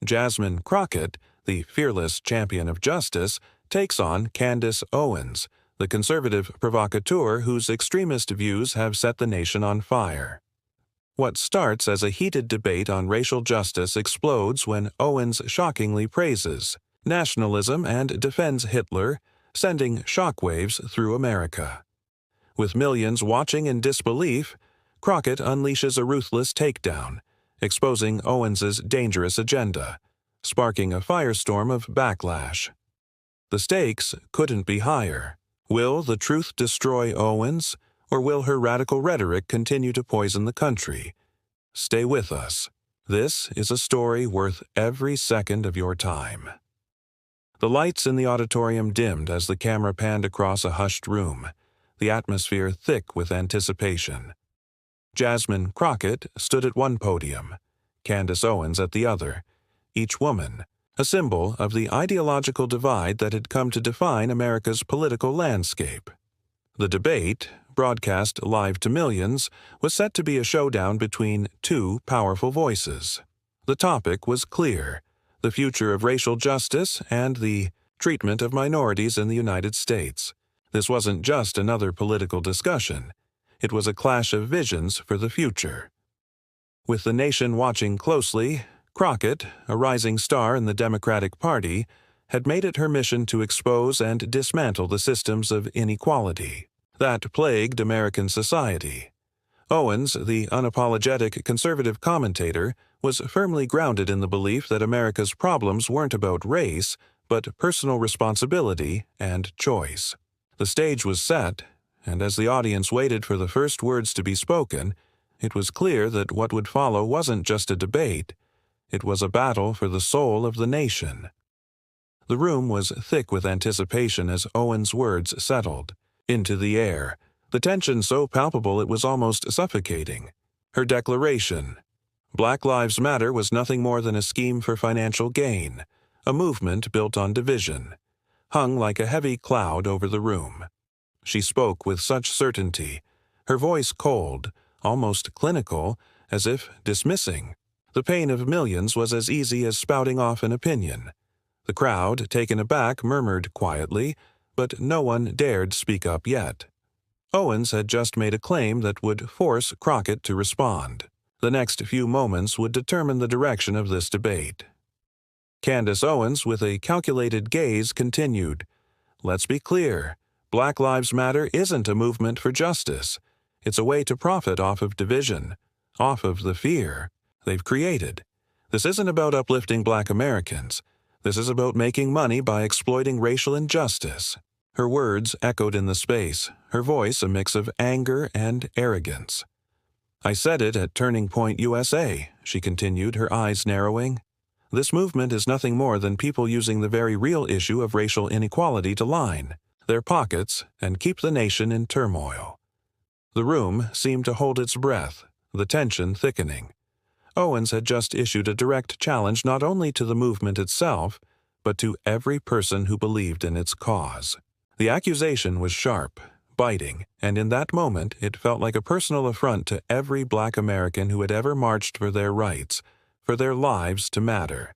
Jasmine Crockett, the fearless champion of justice, takes on Candace Owens, the conservative provocateur whose extremist views have set the nation on fire. What starts as a heated debate on racial justice explodes when Owens shockingly praises nationalism and defends Hitler, sending shockwaves through America. With millions watching in disbelief, Crockett unleashes a ruthless takedown, exposing Owens's dangerous agenda, sparking a firestorm of backlash. The stakes couldn't be higher. Will the truth destroy Owens, or will her radical rhetoric continue to poison the country? Stay with us. This is a story worth every second of your time. The lights in the auditorium dimmed as the camera panned across a hushed room, the atmosphere thick with anticipation. Jasmine Crockett stood at one podium, Candace Owens at the other, each woman a symbol of the ideological divide that had come to define America's political landscape. The debate, broadcast live to millions, was set to be a showdown between two powerful voices. The topic was clear: the future of racial justice and the treatment of minorities in the United States. This wasn't just another political discussion. It was a clash of visions for the future. With the nation watching closely, Crockett, a rising star in the Democratic Party, had made it her mission to expose and dismantle the systems of inequality that plagued American society. Owens, the unapologetic conservative commentator, was firmly grounded in the belief that America's problems weren't about race, but personal responsibility and choice. The stage was set, and as the audience waited for the first words to be spoken, it was clear that what would follow wasn't just a debate. It was a battle for the soul of the nation. The room was thick with anticipation as Owens' words settled into the air, the tension so palpable it was almost suffocating. Her declaration, "Black Lives Matter," was nothing more than a scheme for financial gain, a movement built on division, hung like a heavy cloud over the room. She spoke with such certainty, her voice cold, almost clinical, as if dismissing. The pain of millions was as easy as spouting off an opinion. The crowd, taken aback, murmured quietly, but no one dared speak up yet. Owens had just made a claim that would force Crockett to respond. The next few moments would determine the direction of this debate. Candace Owens, with a calculated gaze, continued, "Let's be clear. Black Lives Matter isn't a movement for justice. It's a way to profit off of division, off of the fear they've created. This isn't about uplifting Black Americans. This is about making money by exploiting racial injustice." Her words echoed in the space, her voice a mix of anger and arrogance. "I said it at Turning Point USA," she continued, her eyes narrowing. "This movement is nothing more than people using the very real issue of racial inequality to line their pockets and keep the nation in turmoil." The room seemed to hold its breath, the tension thickening. Owens had just issued a direct challenge not only to the movement itself, but to every person who believed in its cause. The accusation was sharp, biting, and in that moment it felt like a personal affront to every Black American who had ever marched for their rights, for their lives to matter.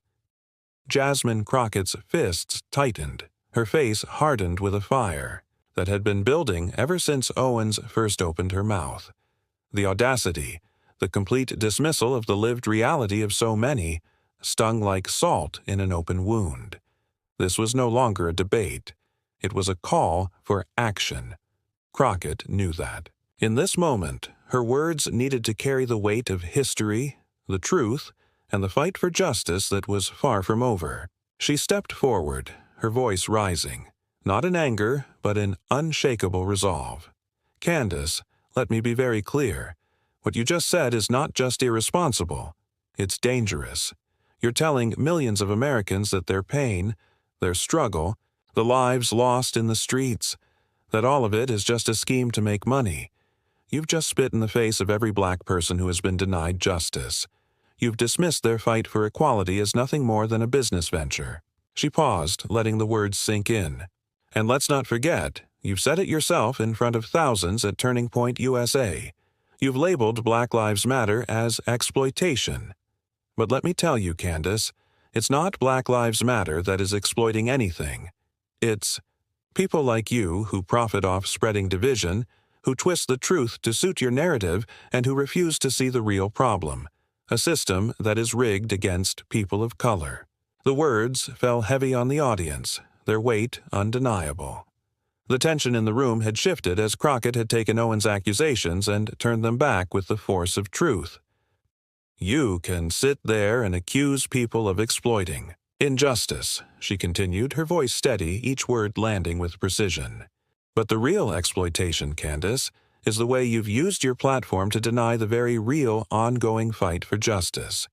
Jasmine Crockett's fists tightened, her face hardened with a fire that had been building ever since Owens first opened her mouth. The audacity, the complete dismissal of the lived reality of so many, stung like salt in an open wound. This was no longer a debate. It was a call for action. Crockett knew that. In this moment, her words needed to carry the weight of history, the truth, and the fight for justice that was far from over. She stepped forward, her voice rising, not in anger, but in unshakable resolve. "Candace, let me be very clear. What you just said is not just irresponsible. It's dangerous. You're telling millions of Americans that their pain, their struggle, the lives lost in the streets, that all of it is just a scheme to make money. You've just spit in the face of every Black person who has been denied justice. You've dismissed their fight for equality as nothing more than a business venture." She paused, letting the words sink in. "And let's not forget, you've said it yourself in front of thousands at Turning Point USA. You've labeled Black Lives Matter as exploitation. But let me tell you, Candace, It's not Black Lives Matter that is exploiting anything. It's people like you who profit off spreading division, who twist the truth to suit your narrative, and who refuse to see the real problem, a system that is rigged against people of color. The words fell heavy on the audience, their weight undeniable. The tension in the room had shifted as Crockett had taken Owens' accusations and turned them back with the force of truth. You can sit there and accuse people of exploiting injustice, she continued, her voice steady, each word landing with precision. But the real exploitation, Candace, is the way you've used your platform to deny the very real, ongoing fight for justice.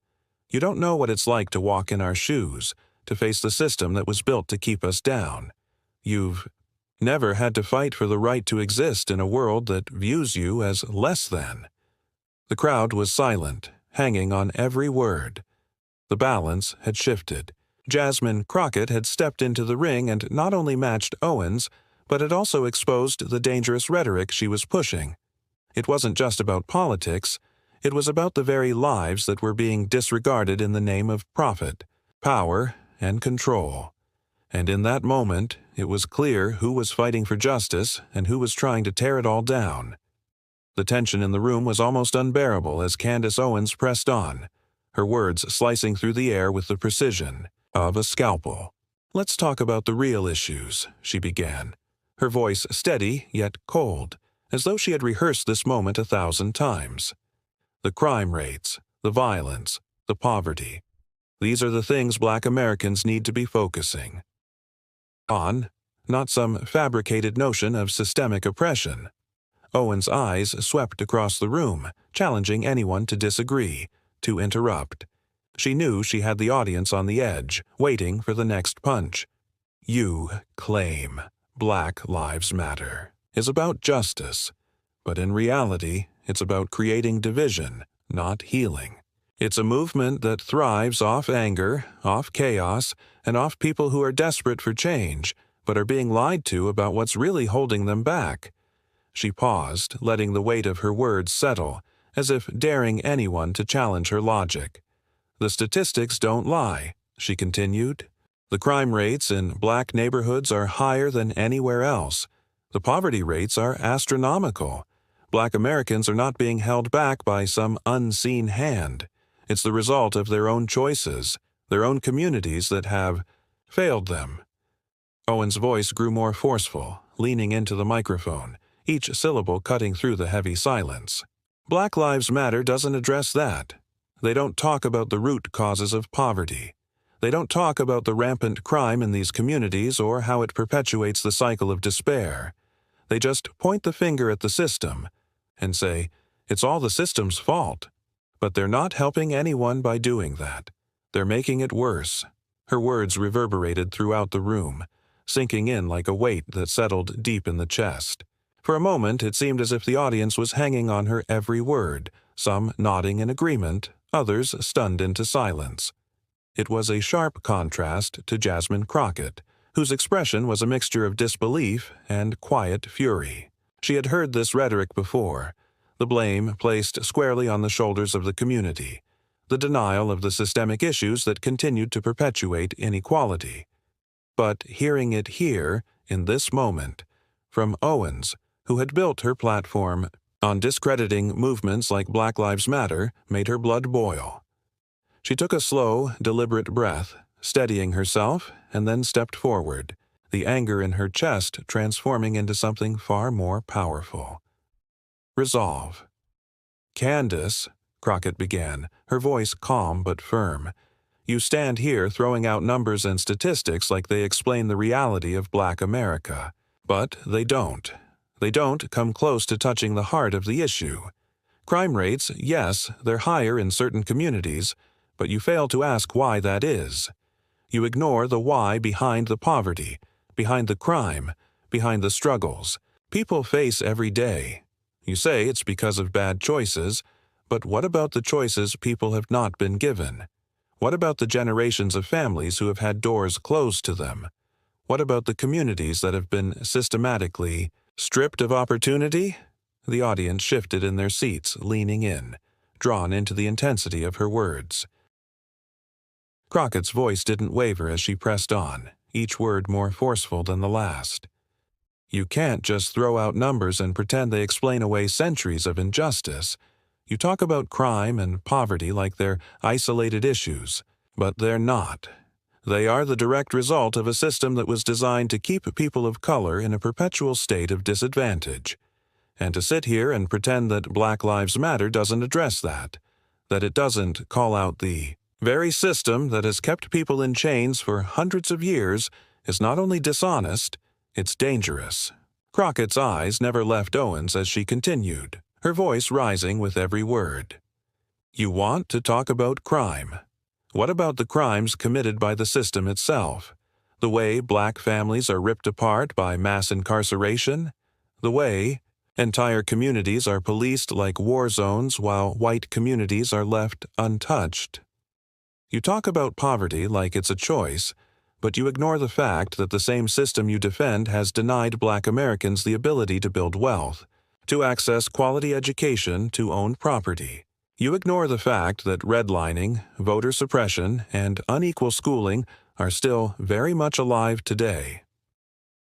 You don't know what it's like to walk in our shoes, to face the system that was built to keep us down. You've never had to fight for the right to exist in a world that views you as less than. The crowd was silent, hanging on every word. The balance had shifted. Jasmine Crockett had stepped into the ring and not only matched Owens, but had also exposed the dangerous rhetoric she was pushing. It wasn't just about politics, it was about the very lives that were being disregarded in the name of profit, power, and control. And in that moment, it was clear who was fighting for justice and who was trying to tear it all down. The tension in the room was almost unbearable as Candace Owens pressed on, her words slicing through the air with the precision of a scalpel. "Let's talk about the real issues," she began, her voice steady yet cold, as though she had rehearsed this moment 1,000 times. "The crime rates, the violence, the poverty. These are the things Black Americans need to be focusing on, not some fabricated notion of systemic oppression." Owens' eyes swept across the room, challenging anyone to disagree, to interrupt. She knew she had the audience on the edge, waiting for the next punch. "You claim Black Lives Matter is about justice, but in reality, it's about creating division, not healing. It's a movement that thrives off anger, off chaos, and off people who are desperate for change, but are being lied to about what's really holding them back." She paused, letting the weight of her words settle, as if daring anyone to challenge her logic. "The statistics don't lie," she continued. "The crime rates in Black neighborhoods are higher than anywhere else. The poverty rates are astronomical. Black Americans are not being held back by some unseen hand. It's the result of their own choices, their own communities that have failed them." Owen's voice grew more forceful, leaning into the microphone, each syllable cutting through the heavy silence. "Black Lives Matter doesn't address that. They don't talk about the root causes of poverty. They don't talk about the rampant crime in these communities or how it perpetuates the cycle of despair. They just point the finger at the system and say, it's all the system's fault. But they're not helping anyone by doing that. They're making it worse." Her words reverberated throughout the room, sinking in like a weight that settled deep in the chest. For a moment, it seemed as if the audience was hanging on her every word, some nodding in agreement, others stunned into silence. It was a sharp contrast to Jasmine Crockett, whose expression was a mixture of disbelief and quiet fury. She had heard this rhetoric before, the blame placed squarely on the shoulders of the community, the denial of the systemic issues that continued to perpetuate inequality. But hearing it here, in this moment, from Owens, who had built her platform on discrediting movements like Black Lives Matter, made her blood boil. She took a slow, deliberate breath, steadying herself, and then stepped forward, the anger in her chest transforming into something far more powerful. "Resolve." "Candace," Crockett began, her voice calm but firm, "you stand here throwing out numbers and statistics like they explain the reality of Black America. But they don't. They don't come close to touching the heart of the issue. Crime rates, yes, they're higher in certain communities, but you fail to ask why that is. You ignore the why behind the poverty, behind the crime, behind the struggles people face every day. You say it's because of bad choices, but what about the choices people have not been given? What about the generations of families who have had doors closed to them? What about the communities that have been systematically stripped of opportunity?" The audience shifted in their seats, leaning in, drawn into the intensity of her words. Crockett's voice didn't waver as she pressed on, each word more forceful than the last. You can't just throw out numbers and pretend they explain away centuries of injustice. You talk about crime and poverty like they're isolated issues, but they're not. They are the direct result of a system that was designed to keep people of color in a perpetual state of disadvantage. And to sit here and pretend that Black Lives Matter doesn't address that it doesn't call out the very system that has kept people in chains for hundreds of years is not only dishonest, it's dangerous. Crockett's eyes never left Owens as she continued, her voice rising with every word. You want to talk about crime. What about the crimes committed by the system itself? The way Black families are ripped apart by mass incarceration? The way entire communities are policed like war zones while white communities are left untouched? You talk about poverty like it's a choice, but you ignore the fact that the same system you defend has denied Black Americans the ability to build wealth, to access quality education, to own property. You ignore the fact that redlining, voter suppression, and unequal schooling are still very much alive today.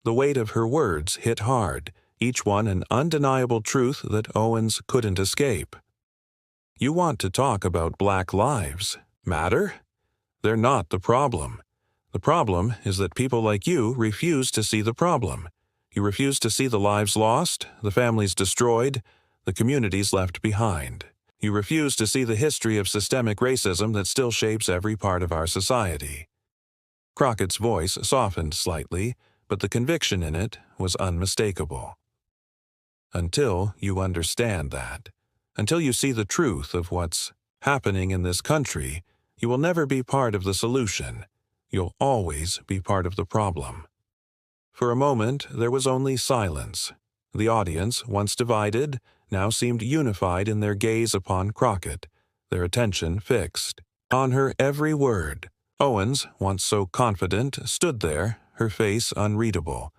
The weight of her words hit hard, each one an undeniable truth that Owens couldn't escape. You want to talk about Black lives matter? They're not the problem. The problem is that people like you refuse to see the problem. You refuse to see the lives lost, the families destroyed, the communities left behind. You refuse to see the history of systemic racism that still shapes every part of our society. Crockett's voice softened slightly, but the conviction in it was unmistakable. Until you understand that, until you see the truth of what's happening in this country, you will never be part of the solution. You'll always be part of the problem. For a moment, there was only silence. The audience, once divided, now seemed unified in their gaze upon Crockett, their attention fixed on her every word. Owens, once so confident, stood there, her face unreadable.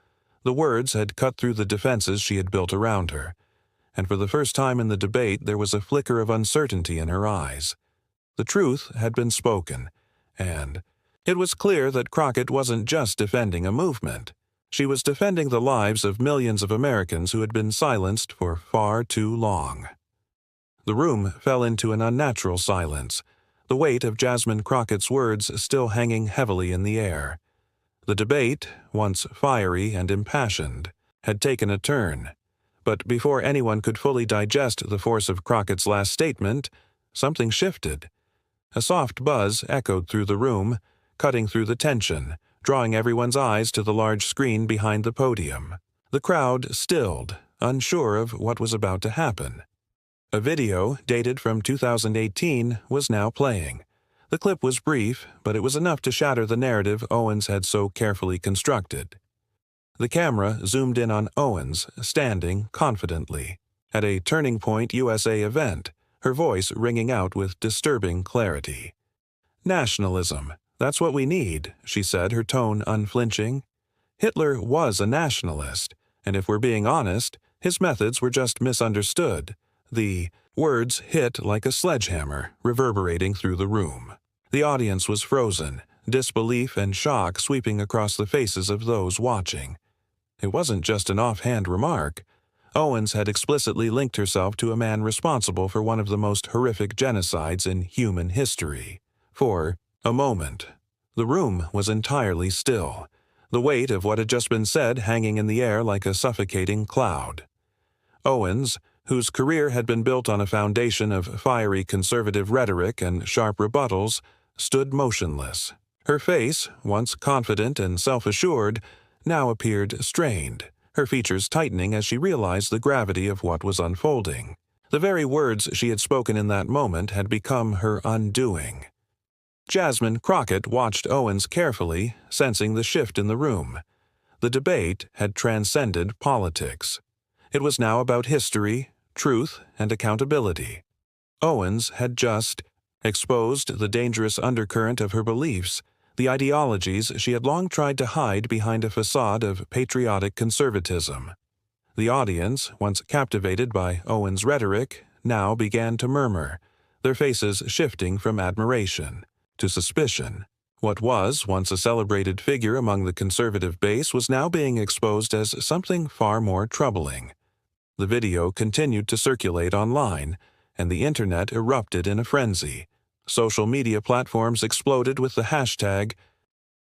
The words had cut through the defenses she had built around her, and for the first time in the debate there was a flicker of uncertainty in her eyes. The truth had been spoken, and it was clear that Crockett wasn't just defending a movement. She was defending the lives of millions of Americans who had been silenced for far too long. The room fell into an unnatural silence, the weight of Jasmine Crockett's words still hanging heavily in the air. The debate, once fiery and impassioned, had taken a turn, but before anyone could fully digest the force of Crockett's last statement, something shifted. A soft buzz echoed through the room, cutting through the tension, drawing everyone's eyes to the large screen behind the podium. The crowd stilled, unsure of what was about to happen. A video, dated from 2018, was now playing. The clip was brief, but it was enough to shatter the narrative Owens had so carefully constructed. The camera zoomed in on Owens, standing confidently at a Turning Point USA event, her voice ringing out with disturbing clarity. Nationalism. That's what we need, she said, her tone unflinching. Hitler was a nationalist, and if we're being honest, his methods were just misunderstood. The words hit like a sledgehammer, reverberating through the room. The audience was frozen, disbelief and shock sweeping across the faces of those watching. It wasn't just an offhand remark. Owens had explicitly linked herself to a man responsible for one of the most horrific genocides in human history. For a moment, the room was entirely still, the weight of what had just been said hanging in the air like a suffocating cloud. Owens, whose career had been built on a foundation of fiery conservative rhetoric and sharp rebuttals, stood motionless. Her face, once confident and self-assured, now appeared strained, her features tightening as she realized the gravity of what was unfolding. The very words she had spoken in that moment had become her undoing. Jasmine Crockett watched Owens carefully, sensing the shift in the room. The debate had transcended politics. It was now about history, truth, and accountability. Owens had just exposed the dangerous undercurrent of her beliefs, the ideologies she had long tried to hide behind a facade of patriotic conservatism. The audience, once captivated by Owens' rhetoric, now began to murmur, their faces shifting from admiration to suspicion. What was once a celebrated figure among the conservative base was now being exposed as something far more troubling. The video continued to circulate online, and the internet erupted in a frenzy. Social media platforms exploded with the hashtag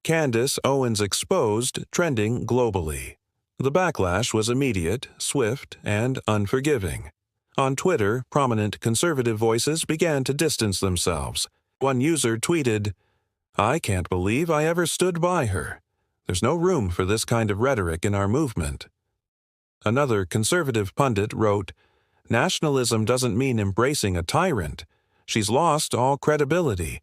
Candace Owens Exposed trending globally. The backlash was immediate, swift, and unforgiving. On Twitter, prominent conservative voices began to distance themselves. One user tweeted, "I can't believe I ever stood by her. There's no room for this kind of rhetoric in our movement." Another conservative pundit wrote, "Nationalism doesn't mean embracing a tyrant. She's lost all credibility."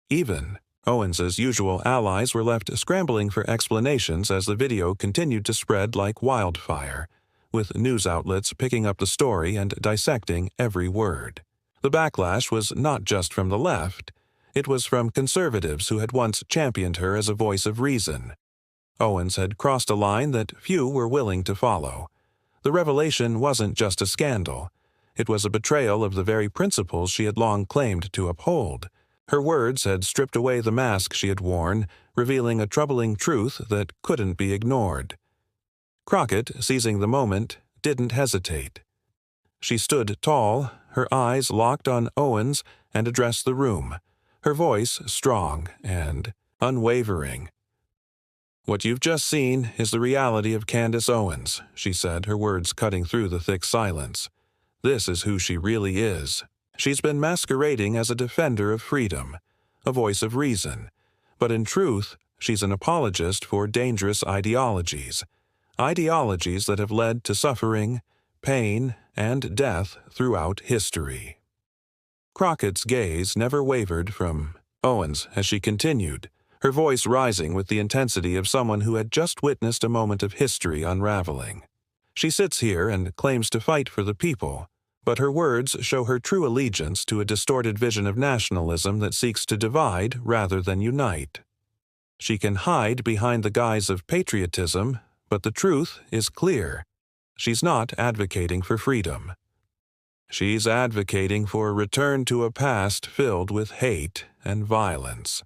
Even Owens's usual allies were left scrambling for explanations as the video continued to spread like wildfire, with news outlets picking up the story and dissecting every word. The backlash was not just from the left. It was from conservatives who had once championed her as a voice of reason. Owens had crossed a line that few were willing to follow. The revelation wasn't just a scandal. It was a betrayal of the very principles she had long claimed to uphold. Her words had stripped away the mask she had worn, revealing a troubling truth that couldn't be ignored. Crockett, seizing the moment, didn't hesitate. She stood tall, her eyes locked on Owens, and addressed the room, her voice strong and unwavering. "What you've just seen is the reality of Candace Owens," she said, her words cutting through the thick silence. "This is who she really is. She's been masquerading as a defender of freedom, a voice of reason, but in truth, she's an apologist for dangerous ideologies that have led to suffering, pain, and death throughout history." Crockett's gaze never wavered from Owens as she continued, her voice rising with the intensity of someone who had just witnessed a moment of history unraveling. "She sits here and claims to fight for the people, but her words show her true allegiance to a distorted vision of nationalism that seeks to divide rather than unite. She can hide behind the guise of patriotism, but the truth is clear. She's not advocating for freedom. She's advocating for a return to a past filled with hate and violence."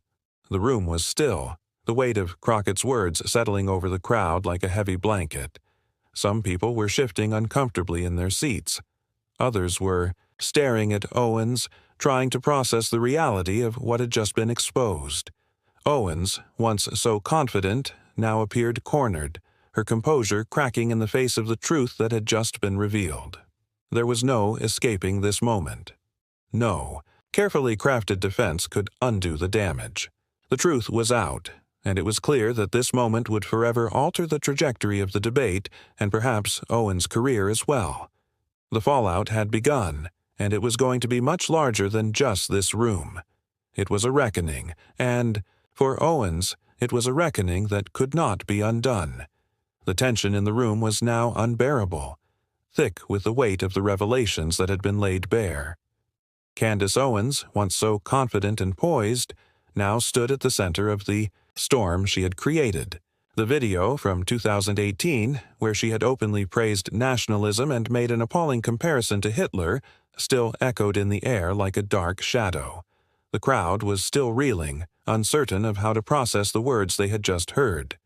The room was still, the weight of Crockett's words settling over the crowd like a heavy blanket. Some people were shifting uncomfortably in their seats. Others were staring at Owens, trying to process the reality of what had just been exposed. Owens, once so confident, now appeared cornered, her composure cracking in the face of the truth that had just been revealed. There was no escaping this moment. No carefully crafted defense could undo the damage. The truth was out, and it was clear that this moment would forever alter the trajectory of the debate and perhaps Owens' career as well. The fallout had begun, and it was going to be much larger than just this room. It was a reckoning, and, for Owens, it was a reckoning that could not be undone. The tension in the room was now unbearable, thick with the weight of the revelations that had been laid bare. Candace Owens, once so confident and poised, now stood at the center of the storm she had created. The video from 2018, where she had openly praised nationalism and made an appalling comparison to Hitler, still echoed in the air like a dark shadow. The crowd was still reeling, uncertain of how to process the words they had just heard.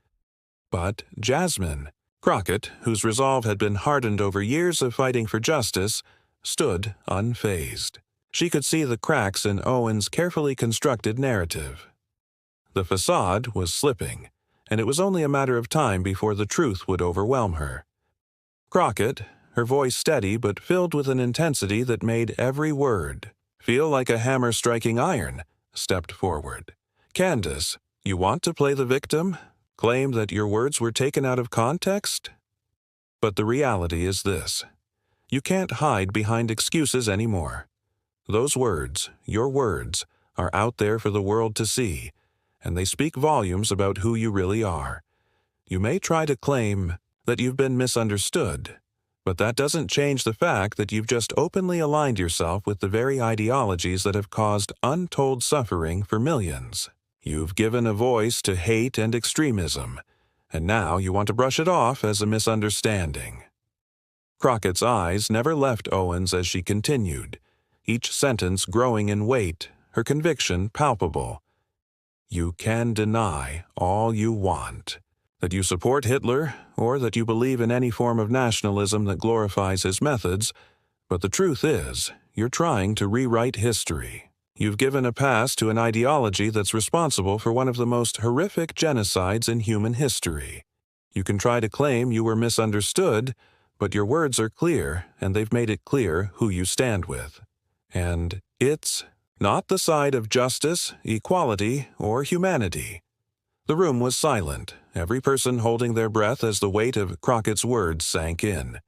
But Jasmine Crockett, whose resolve had been hardened over years of fighting for justice, stood unfazed. She could see the cracks in Owens' carefully constructed narrative. The facade was slipping, and it was only a matter of time before the truth would overwhelm her. Crockett, her voice steady but filled with an intensity that made every word feel like a hammer striking iron, stepped forward. "Candace, you want to play the victim? Claim that your words were taken out of context? But the reality is this. You can't hide behind excuses anymore. Those words, your words, are out there for the world to see, and they speak volumes about who you really are. You may try to claim that you've been misunderstood, but that doesn't change the fact that you've just openly aligned yourself with the very ideologies that have caused untold suffering for millions. You've given a voice to hate and extremism, and now you want to brush it off as a misunderstanding." Crockett's eyes never left Owens as she continued, each sentence growing in weight, her conviction palpable. You can deny all you want, that you support Hitler or that you believe in any form of nationalism that glorifies his methods, but the truth is, you're trying to rewrite history. You've given a pass to an ideology that's responsible for one of the most horrific genocides in human history. You can try to claim you were misunderstood, but your words are clear, and they've made it clear who you stand with. And it's not the side of justice, equality, or humanity. The room was silent, every person holding their breath as the weight of Crockett's words sank in.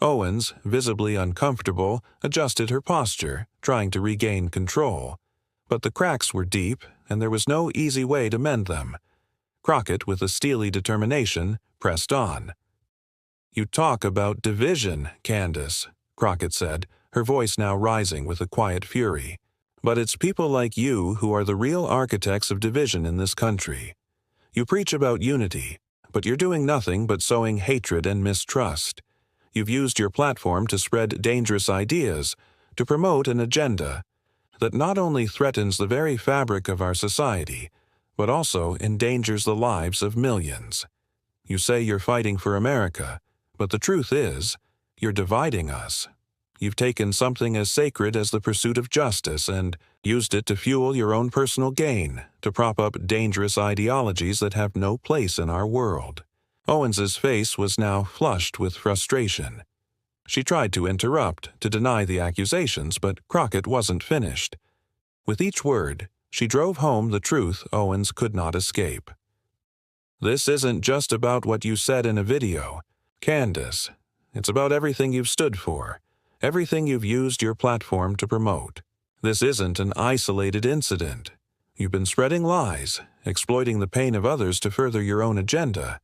Owens, visibly uncomfortable, adjusted her posture, trying to regain control. But the cracks were deep, and there was no easy way to mend them. Crockett, with a steely determination, pressed on. "You talk about division, Candace," Crockett said, her voice now rising with a quiet fury. "But it's people like you who are the real architects of division in this country. You preach about unity, but you're doing nothing but sowing hatred and mistrust. You've used your platform to spread dangerous ideas, to promote an agenda that not only threatens the very fabric of our society, but also endangers the lives of millions. You say you're fighting for America, but the truth is, you're dividing us. You've taken something as sacred as the pursuit of justice and used it to fuel your own personal gain, to prop up dangerous ideologies that have no place in our world." Owens's face was now flushed with frustration. She tried to interrupt, to deny the accusations, but Crockett wasn't finished. With each word, she drove home the truth Owens could not escape. "This isn't just about what you said in a video, Candace. It's about everything you've stood for, everything you've used your platform to promote. This isn't an isolated incident. You've been spreading lies, exploiting the pain of others to further your own agenda.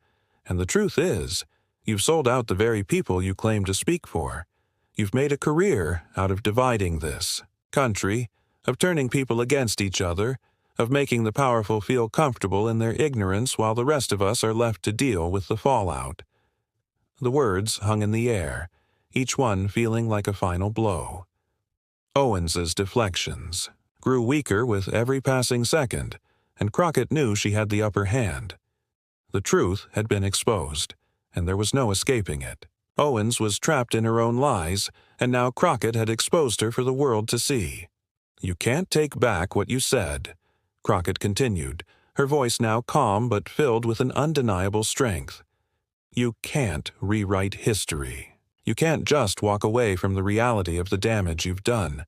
And the truth is, you've sold out the very people you claim to speak for. You've made a career out of dividing this country, of turning people against each other, of making the powerful feel comfortable in their ignorance while the rest of us are left to deal with the fallout." The words hung in the air, each one feeling like a final blow. Owens's deflections grew weaker with every passing second, and Crockett knew she had the upper hand. The truth had been exposed, and there was no escaping it. Owens was trapped in her own lies, and now Crockett had exposed her for the world to see. "You can't take back what you said," Crockett continued, her voice now calm but filled with an undeniable strength. "You can't rewrite history. You can't just walk away from the reality of the damage you've done.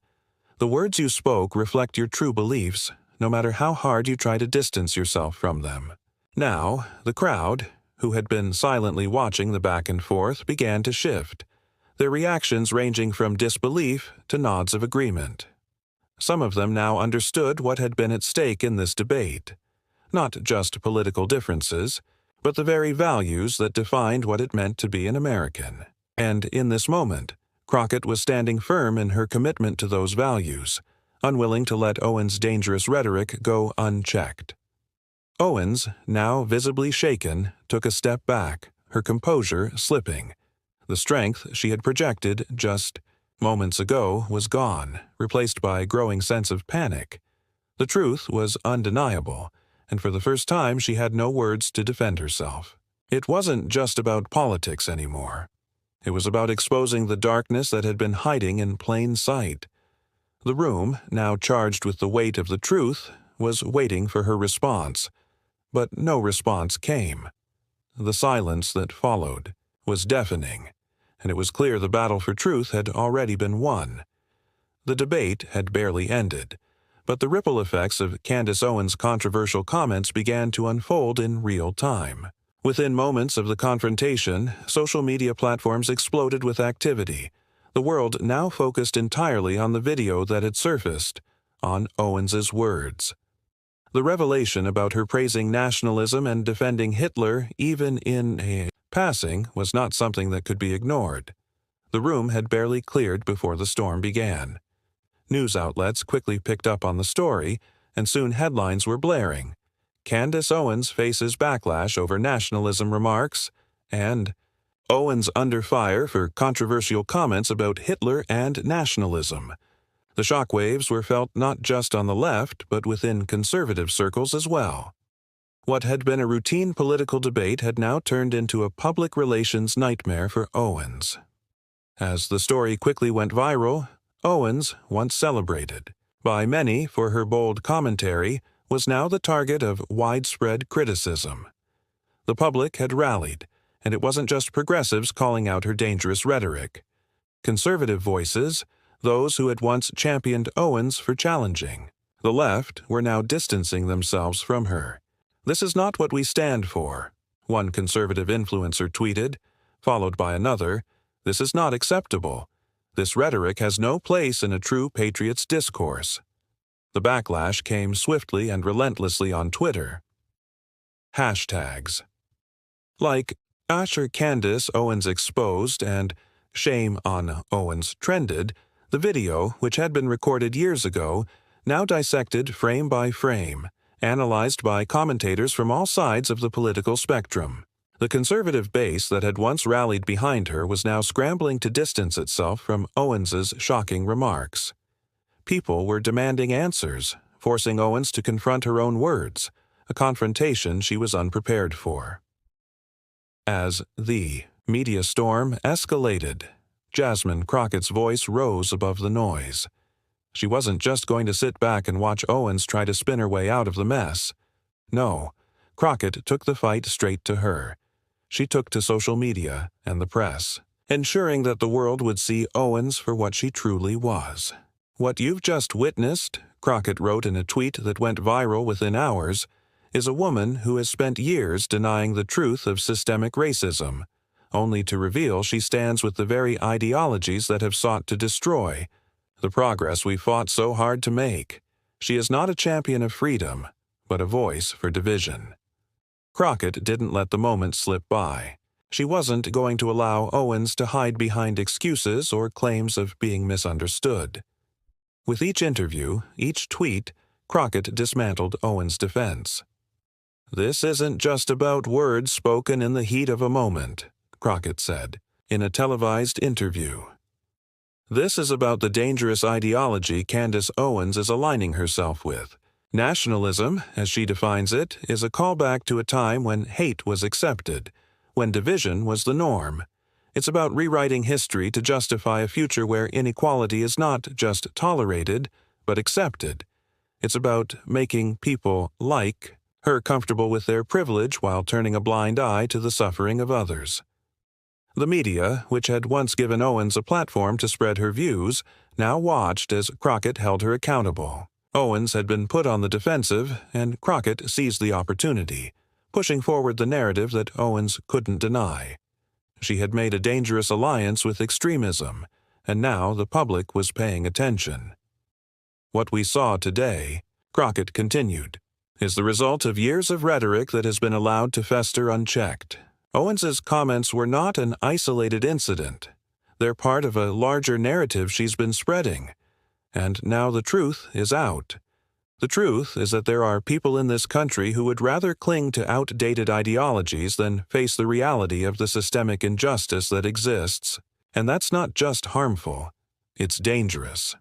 The words you spoke reflect your true beliefs, no matter how hard you try to distance yourself from them." Now, the crowd, who had been silently watching the back and forth, began to shift, their reactions ranging from disbelief to nods of agreement. Some of them now understood what had been at stake in this debate. Not just political differences, but the very values that defined what it meant to be an American. And in this moment, Crockett was standing firm in her commitment to those values, unwilling to let Owens' dangerous rhetoric go unchecked. Owens, now visibly shaken, took a step back, her composure slipping. The strength she had projected just moments ago was gone, replaced by a growing sense of panic. The truth was undeniable, and for the first time she had no words to defend herself. It wasn't just about politics anymore. It was about exposing the darkness that had been hiding in plain sight. The room, now charged with the weight of the truth, was waiting for her response. But no response came. The silence that followed was deafening, and it was clear the battle for truth had already been won. The debate had barely ended, but the ripple effects of Candace Owens' controversial comments began to unfold in real time. Within moments of the confrontation, social media platforms exploded with activity. The world now focused entirely on the video that had surfaced, on Owens's words. The revelation about her praising nationalism and defending Hitler, even in a passing, was not something that could be ignored. The room had barely cleared before the storm began. News outlets quickly picked up on the story, and soon headlines were blaring. "Candace Owens faces backlash over nationalism remarks," and "Owens under fire for controversial comments about Hitler and nationalism." The shockwaves were felt not just on the left, but within conservative circles as well. What had been a routine political debate had now turned into a public relations nightmare for Owens. As the story quickly went viral, Owens, once celebrated by many for her bold commentary, was now the target of widespread criticism. The public had rallied, and it wasn't just progressives calling out her dangerous rhetoric. Conservative voices, those who had once championed Owens for challenging the left, were now distancing themselves from her. "This is not what we stand for," one conservative influencer tweeted, followed by another, "This is not acceptable. This rhetoric has no place in a true patriot's discourse." The backlash came swiftly and relentlessly on Twitter. Hashtags like #Candace Owens exposed and "Shame on Owens" trended. The video, which had been recorded years ago, now dissected frame by frame, analyzed by commentators from all sides of the political spectrum. The conservative base that had once rallied behind her was now scrambling to distance itself from Owens's shocking remarks. People were demanding answers, forcing Owens to confront her own words, a confrontation she was unprepared for. As the media storm escalated, Jasmine Crockett's voice rose above the noise. She wasn't just going to sit back and watch Owens try to spin her way out of the mess. No, Crockett took the fight straight to her. She took to social media and the press, ensuring that the world would see Owens for what she truly was. "What you've just witnessed," Crockett wrote in a tweet that went viral within hours, "is a woman who has spent years denying the truth of systemic racism, only to reveal she stands with the very ideologies that have sought to destroy the progress we fought so hard to make. She is not a champion of freedom, but a voice for division." Crockett didn't let the moment slip by. She wasn't going to allow Owens to hide behind excuses or claims of being misunderstood. With each interview, each tweet, Crockett dismantled Owens' defense. "This isn't just about words spoken in the heat of a moment," Crockett said in a televised interview. "This is about the dangerous ideology Candace Owens is aligning herself with. Nationalism, as she defines it, is a callback to a time when hate was accepted, when division was the norm. It's about rewriting history to justify a future where inequality is not just tolerated, but accepted. It's about making people like her comfortable with their privilege while turning a blind eye to the suffering of others." The media, which had once given Owens a platform to spread her views, now watched as Crockett held her accountable. Owens had been put on the defensive, and Crockett seized the opportunity, pushing forward the narrative that Owens couldn't deny. She had made a dangerous alliance with extremism, and now the public was paying attention. "What we saw today," Crockett continued, "is the result of years of rhetoric that has been allowed to fester unchecked. Owens's comments were not an isolated incident. They're part of a larger narrative she's been spreading. And now the truth is out. The truth is that there are people in this country who would rather cling to outdated ideologies than face the reality of the systemic injustice that exists. And that's not just harmful, it's dangerous."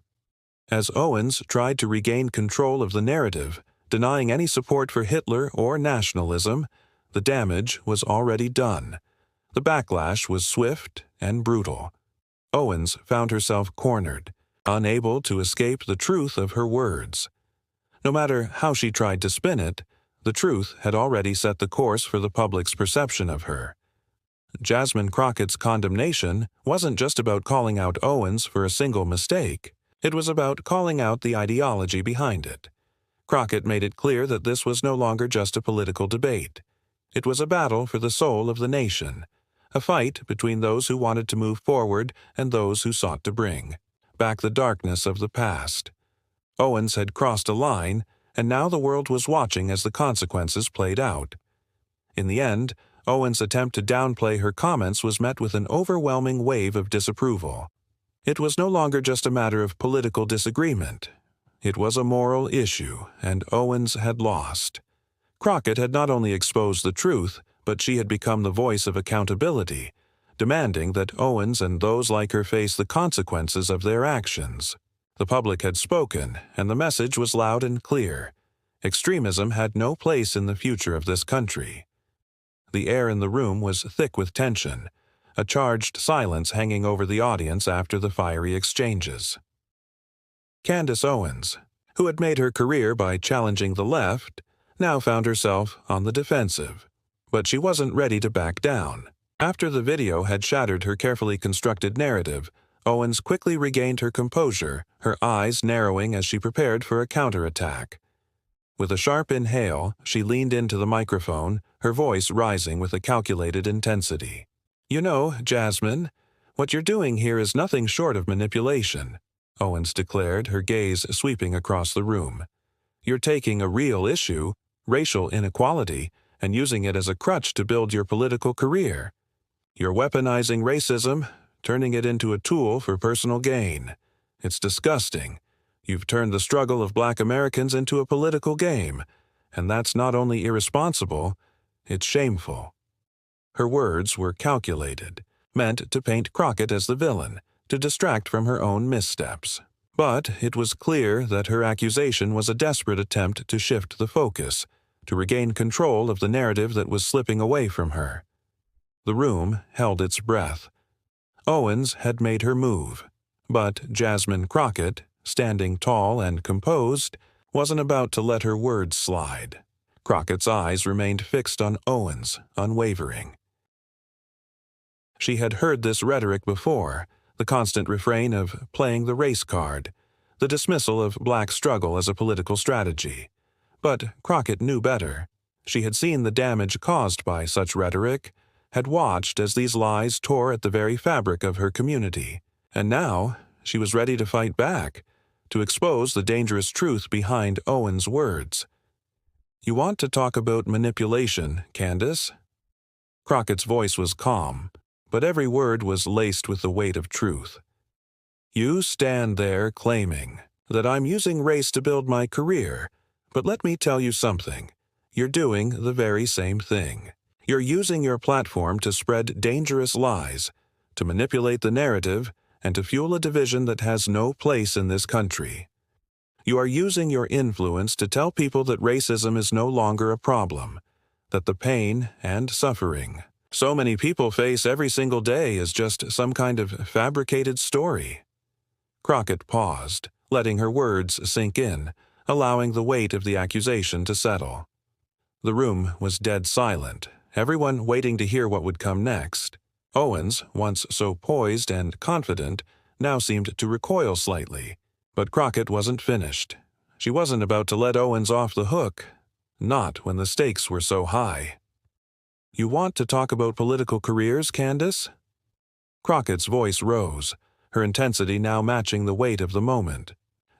As Owens tried to regain control of the narrative, denying any support for Hitler or nationalism, the damage was already done. The backlash was swift and brutal. Owens found herself cornered, unable to escape the truth of her words. No matter how she tried to spin it, the truth had already set the course for the public's perception of her. Jasmine Crockett's condemnation wasn't just about calling out Owens for a single mistake. It was about calling out the ideology behind it. Crockett made it clear that this was no longer just a political debate. It was a battle for the soul of the nation, a fight between those who wanted to move forward and those who sought to bring back the darkness of the past. Owens had crossed a line, and now the world was watching as the consequences played out. In the end, Owens' attempt to downplay her comments was met with an overwhelming wave of disapproval. It was no longer just a matter of political disagreement. It was a moral issue, and Owens had lost. Crockett had not only exposed the truth, but she had become the voice of accountability, demanding that Owens and those like her face the consequences of their actions. The public had spoken, and the message was loud and clear. Extremism had no place in the future of this country. The air in the room was thick with tension, a charged silence hanging over the audience after the fiery exchanges. Candace Owens, who had made her career by challenging the left, now found herself on the defensive. But she wasn't ready to back down. After the video had shattered her carefully constructed narrative, Owens quickly regained her composure, her eyes narrowing as she prepared for a counterattack. With a sharp inhale, she leaned into the microphone, her voice rising with a calculated intensity. "You know, Jasmine, what you're doing here is nothing short of manipulation," Owens declared, her gaze sweeping across the room. "You're taking a real issue, racial inequality, and using it as a crutch to build your political career. You're weaponizing racism, turning it into a tool for personal gain. It's disgusting. You've turned the struggle of Black Americans into a political game, and that's not only irresponsible, it's shameful." Her words were calculated, meant to paint Crockett as the villain, to distract from her own missteps. But it was clear that her accusation was a desperate attempt to shift the focus, to regain control of the narrative that was slipping away from her. The room held its breath. Owens had made her move, but Jasmine Crockett, standing tall and composed, wasn't about to let her words slide. Crockett's eyes remained fixed on Owens, unwavering. She had heard this rhetoric before, the constant refrain of playing the race card, the dismissal of Black struggle as a political strategy. But Crockett knew better. She had seen the damage caused by such rhetoric, had watched as these lies tore at the very fabric of her community, and now she was ready to fight back, to expose the dangerous truth behind Owens' words. "You want to talk about manipulation, Candace?" Crockett's voice was calm, but every word was laced with the weight of truth. "You stand there claiming that I'm using race to build my career, but let me tell you something. You're doing the very same thing. You're using your platform to spread dangerous lies, to manipulate the narrative, and to fuel a division that has no place in this country. You are using your influence to tell people that racism is no longer a problem, that the pain and suffering so many people face every single day is just some kind of fabricated story." Crockett paused, letting her words sink in, allowing the weight of the accusation to settle. The room was dead silent, everyone waiting to hear what would come next. Owens, once so poised and confident, now seemed to recoil slightly. But Crockett wasn't finished. She wasn't about to let Owens off the hook, not when the stakes were so high. "You want to talk about political careers, Candace?" Crockett's voice rose, her intensity now matching the weight of the moment.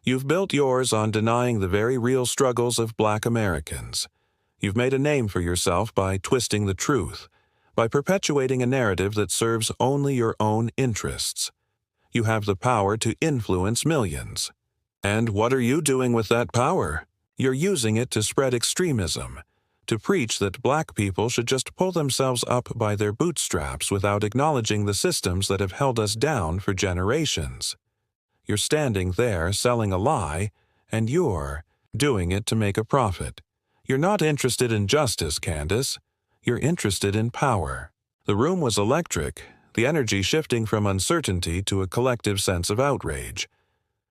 "You've built yours on denying the very real struggles of Black Americans. You've made a name for yourself by twisting the truth, by perpetuating a narrative that serves only your own interests. You have the power to influence millions. And what are you doing with that power? You're using it to spread extremism, to preach that Black people should just pull themselves up by their bootstraps without acknowledging the systems that have held us down for generations. You're standing there selling a lie, and you're doing it to make a profit. You're not interested in justice, Candace. You're interested in power." The room was electric, the energy shifting from uncertainty to a collective sense of outrage.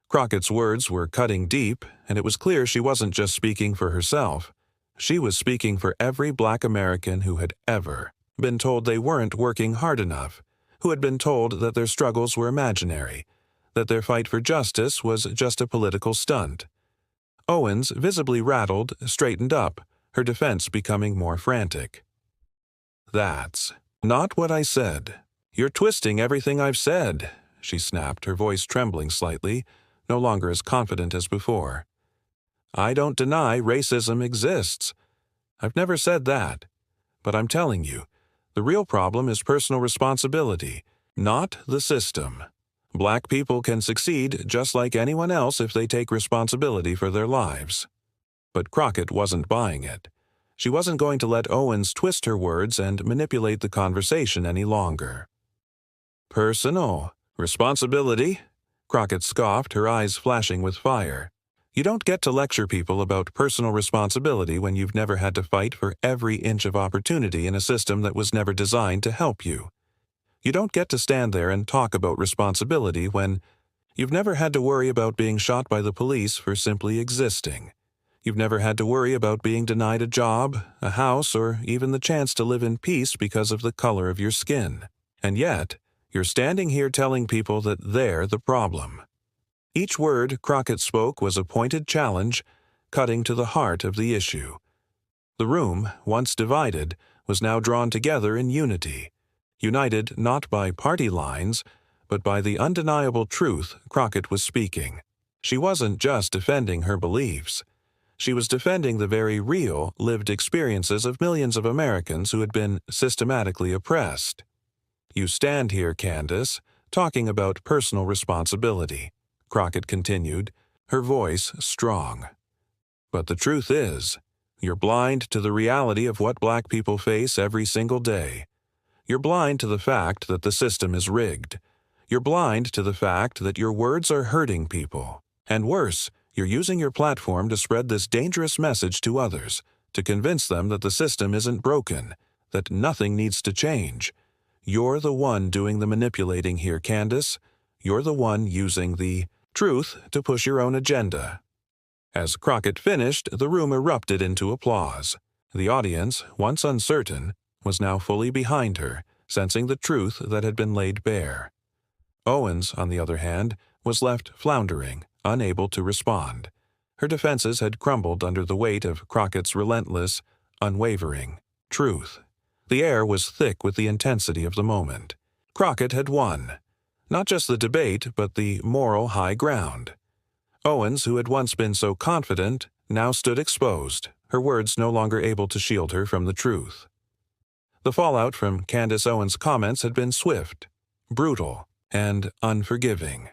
Crockett's words were cutting deep, and it was clear she wasn't just speaking for herself. She was speaking for every Black American who had ever been told they weren't working hard enough, who had been told that their struggles were imaginary, that their fight for justice was just a political stunt. Owens, visibly rattled, straightened up, her defense becoming more frantic. "That's not what I said. You're twisting everything I've said," she snapped, her voice trembling slightly, no longer as confident as before. "I don't deny racism exists. I've never said that. But I'm telling you, the real problem is personal responsibility, not the system. Black people can succeed just like anyone else if they take responsibility for their lives." But Crockett wasn't buying it. She wasn't going to let Owens twist her words and manipulate the conversation any longer. "Personal responsibility? Crockett scoffed, her eyes flashing with fire. You don't get to lecture people about personal responsibility when you've never had to fight for every inch of opportunity in a system that was never designed to help you. You don't get to stand there and talk about responsibility when you've never had to worry about being shot by the police for simply existing. You've never had to worry about being denied a job, a house, or even the chance to live in peace because of the color of your skin. And yet, you're standing here telling people that they're the problem. Each word Crockett spoke was a pointed challenge, cutting to the heart of the issue. The room, once divided, was now drawn together in unity, united not by party lines, but by the undeniable truth Crockett was speaking. She wasn't just defending her beliefs. She was defending the very real, lived experiences of millions of Americans who had been systematically oppressed. You stand here, Candace, talking about personal responsibility, Crockett continued, her voice strong. But the truth is, you're blind to the reality of what Black people face every single day. You're blind to the fact that the system is rigged. You're blind to the fact that your words are hurting people. And worse, you're using your platform to spread this dangerous message to others, to convince them that the system isn't broken, that nothing needs to change. You're the one doing the manipulating here, Candace. You're the one using the truth to push your own agenda. As Crockett finished, the room erupted into applause. The audience, once uncertain, was now fully behind her, sensing the truth that had been laid bare. Owens, on the other hand, was left floundering, unable to respond. Her defenses had crumbled under the weight of Crockett's relentless, unwavering truth. The air was thick with the intensity of the moment. Crockett had won. Not just the debate, but the moral high ground. Owens, who had once been so confident, now stood exposed, her words no longer able to shield her from the truth. The fallout from Candace Owens' comments had been swift, brutal, and unforgiving.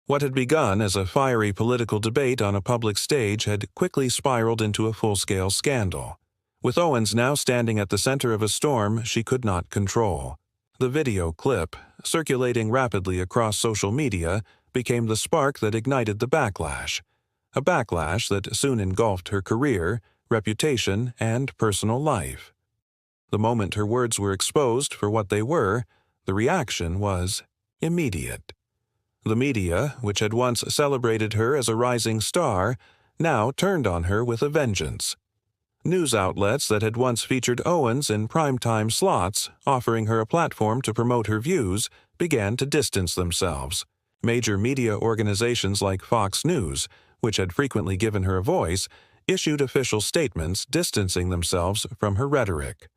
What had begun as a fiery political debate on a public stage had quickly spiraled into a full-scale scandal. With Owens now standing at the center of a storm she could not control. The video clip, circulating rapidly across social media, became the spark that ignited the backlash. A backlash that soon engulfed her career, reputation, and personal life. The moment her words were exposed for what they were, the reaction was immediate. The media, which had once celebrated her as a rising star, now turned on her with a vengeance. News outlets that had once featured Owens in primetime slots, offering her a platform to promote her views, began to distance themselves. Major media organizations like Fox News, which had frequently given her a voice, issued official statements distancing themselves from her rhetoric.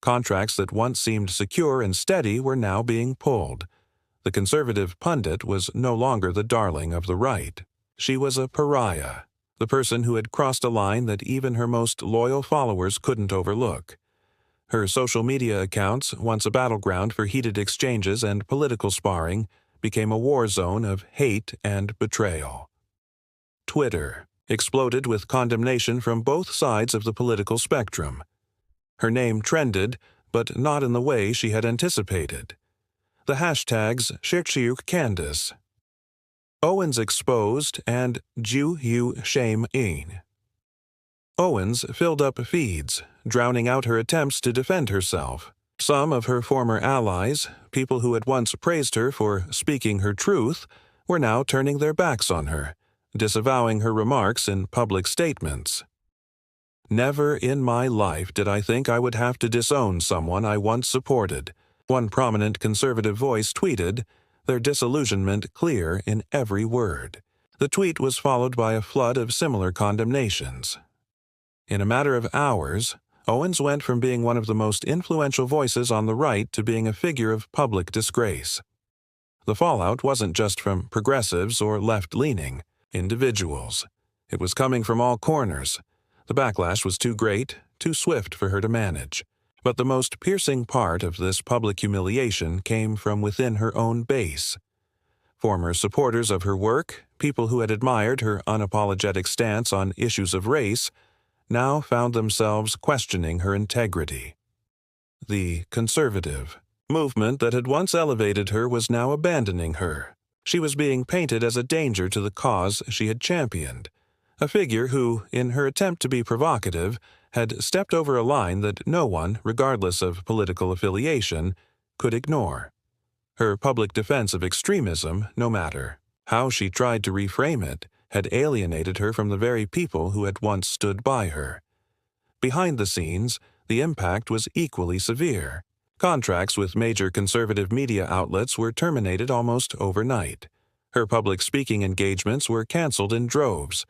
Contracts that once seemed secure and steady were now being pulled. The conservative pundit was no longer the darling of the right. She was a pariah, the person who had crossed a line that even her most loyal followers couldn't overlook. Her social media accounts, once a battleground for heated exchanges and political sparring, became a war zone of hate and betrayal. Twitter exploded with condemnation from both sides of the political spectrum. Her name trended, but not in the way she had anticipated. The hashtags #Candace, Owens exposed, and Ju Yu Shame In. Owens filled up feeds, drowning out her attempts to defend herself. Some of her former allies, people who had once praised her for speaking her truth, were now turning their backs on her, disavowing her remarks in public statements. Never in my life did I think I would have to disown someone I once supported, one prominent conservative voice tweeted, their disillusionment clear in every word. The tweet was followed by a flood of similar condemnations. In a matter of hours, Owens went from being one of the most influential voices on the right to being a figure of public disgrace. The fallout wasn't just from progressives or left-leaning individuals. It was coming from all corners. The backlash was too great, too swift for her to manage. But the most piercing part of this public humiliation came from within her own base. Former supporters of her work, people who had admired her unapologetic stance on issues of race, now found themselves questioning her integrity. The conservative movement that had once elevated her was now abandoning her, She was being painted as a danger to the cause she had championed, a figure who, in her attempt to be provocative, had stepped over a line that no one, regardless of political affiliation, could ignore. Her public defense of extremism, no matter how she tried to reframe it, had alienated her from the very people who had once stood by her. Behind the scenes, the impact was equally severe. Contracts with major conservative media outlets were terminated almost overnight. Her public speaking engagements were canceled in droves.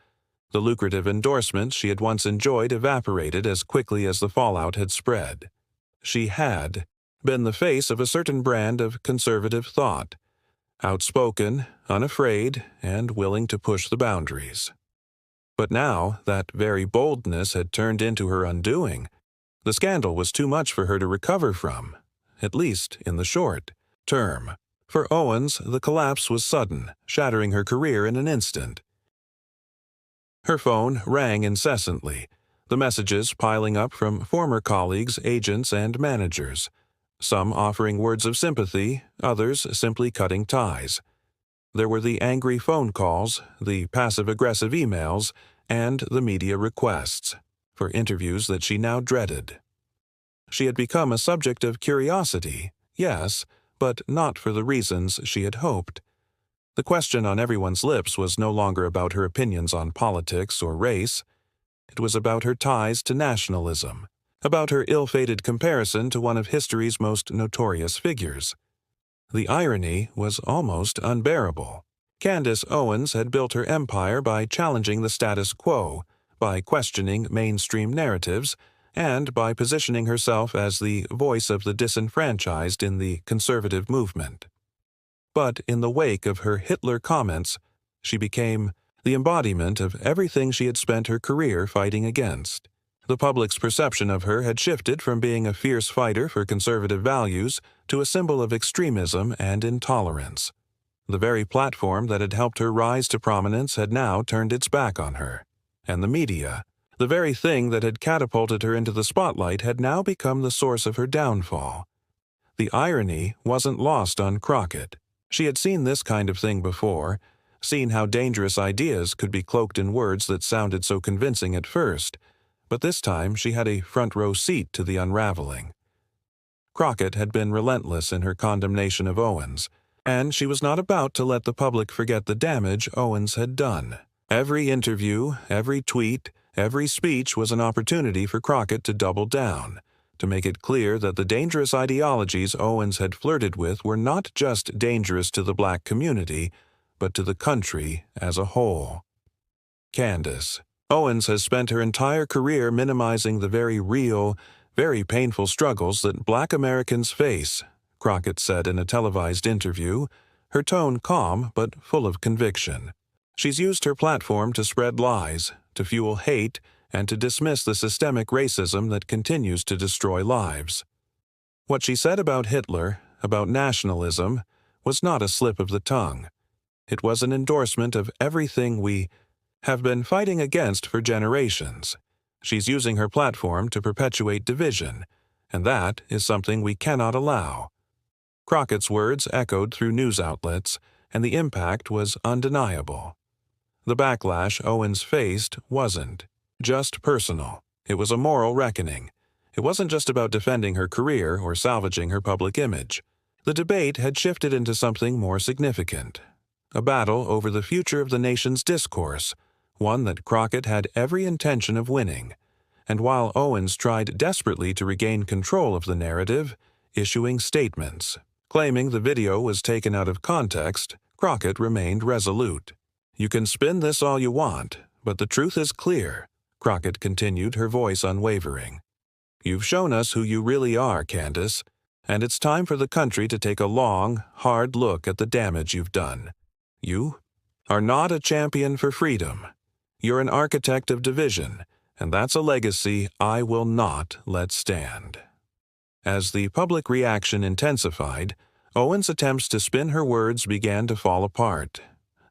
The lucrative endorsements she had once enjoyed evaporated as quickly as the fallout had spread. She had been the face of a certain brand of conservative thought, outspoken, unafraid, and willing to push the boundaries. But now that very boldness had turned into her undoing. The scandal was too much for her to recover from, at least in the short term. For Owens, the collapse was sudden, shattering her career in an instant. Her phone rang incessantly, the messages piling up from former colleagues, agents, and managers, some offering words of sympathy, others simply cutting ties. There were the angry phone calls, the passive-aggressive emails, and the media requests for interviews that she now dreaded. She had become a subject of curiosity, yes, but not for the reasons she had hoped. The question on everyone's lips was no longer about her opinions on politics or race. It was about her ties to nationalism, about her ill-fated comparison to one of history's most notorious figures. The irony was almost unbearable. Candace Owens had built her empire by challenging the status quo, by questioning mainstream narratives, and by positioning herself as the voice of the disenfranchised in the conservative movement. But in the wake of her Hitler comments, she became the embodiment of everything she had spent her career fighting against. The public's perception of her had shifted from being a fierce fighter for conservative values to a symbol of extremism and intolerance. The very platform that had helped her rise to prominence had now turned its back on her. And the media, the very thing that had catapulted her into the spotlight, had now become the source of her downfall. The irony wasn't lost on Crockett. She had seen this kind of thing before, seen how dangerous ideas could be cloaked in words that sounded so convincing at first, but this time she had a front-row seat to the unraveling. Crockett had been relentless in her condemnation of Owens, and she was not about to let the public forget the damage Owens had done. Every interview, every tweet, every speech was an opportunity for Crockett to double down, to make it clear that the dangerous ideologies Owens had flirted with were not just dangerous to the black community, but to the country as a whole. Candace Owens has spent her entire career minimizing the very real, very painful struggles that black Americans face, Crockett said in a televised interview, her tone calm but full of conviction. She's used her platform to spread lies, to fuel hate, and to dismiss the systemic racism that continues to destroy lives. What she said about Hitler, about nationalism, was not a slip of the tongue. It was an endorsement of everything we have been fighting against for generations. She's using her platform to perpetuate division, and that is something we cannot allow. Crockett's words echoed through news outlets, and the impact was undeniable. The backlash Owens faced wasn't just personal. It was a moral reckoning. It wasn't just about defending her career or salvaging her public image. The debate had shifted into something more significant. A battle over the future of the nation's discourse, one that Crockett had every intention of winning. And while Owens tried desperately to regain control of the narrative, issuing statements, claiming the video was taken out of context, Crockett remained resolute. "You can spin this all you want, but the truth is clear," Crockett continued, her voice unwavering. "You've shown us who you really are, Candace, and it's time for the country to take a long, hard look at the damage you've done. You are not a champion for freedom. You're an architect of division, and that's a legacy I will not let stand." As the public reaction intensified, Owens' attempts to spin her words began to fall apart.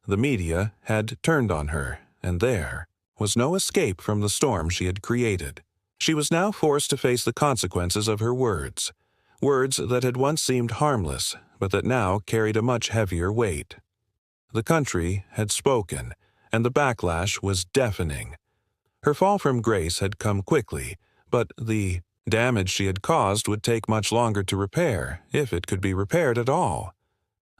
The media had turned on her, and there was no escape from the storm she had created. She was now forced to face the consequences of her words, words that had once seemed harmless, but that now carried a much heavier weight. the country had spoken, and the backlash was deafening. Her fall from grace had come quickly, but the damage she had caused would take much longer to repair, if it could be repaired at all.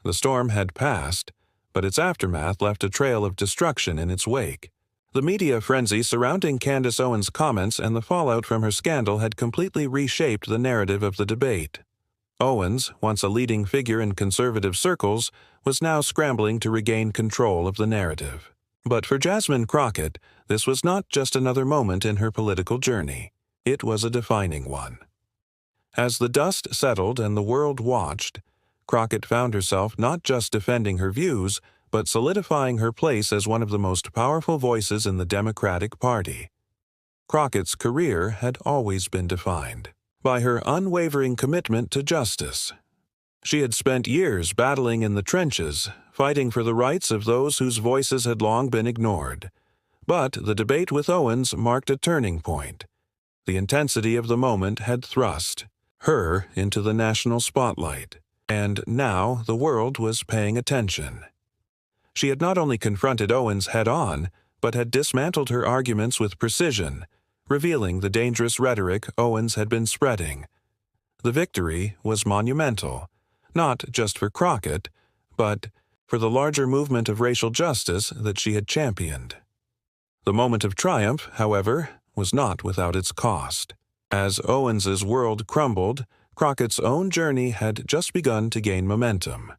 The storm had passed, but its aftermath left a trail of destruction in its wake. The media frenzy surrounding Candace Owens' comments and the fallout from her scandal had completely reshaped the narrative of the debate. Owens, once a leading figure in conservative circles, was now scrambling to regain control of the narrative. But for Jasmine Crockett, this was not just another moment in her political journey. It was a defining one. As the dust settled and the world watched, Crockett found herself not just defending her views, but solidifying her place as one of the most powerful voices in the Democratic Party. Crockett's career had always been defined by her unwavering commitment to justice. She had spent years battling in the trenches, fighting for the rights of those whose voices had long been ignored. But the debate with Owens marked a turning point. The intensity of the moment had thrust her into the national spotlight, and now the world was paying attention. She had not only confronted Owens head-on, but had dismantled her arguments with precision, revealing the dangerous rhetoric Owens had been spreading. The victory was monumental, not just for Crockett, but for the larger movement of racial justice that she had championed. The moment of triumph, however, was not without its cost. As Owens's world crumbled, Crockett's own journey had just begun to gain momentum.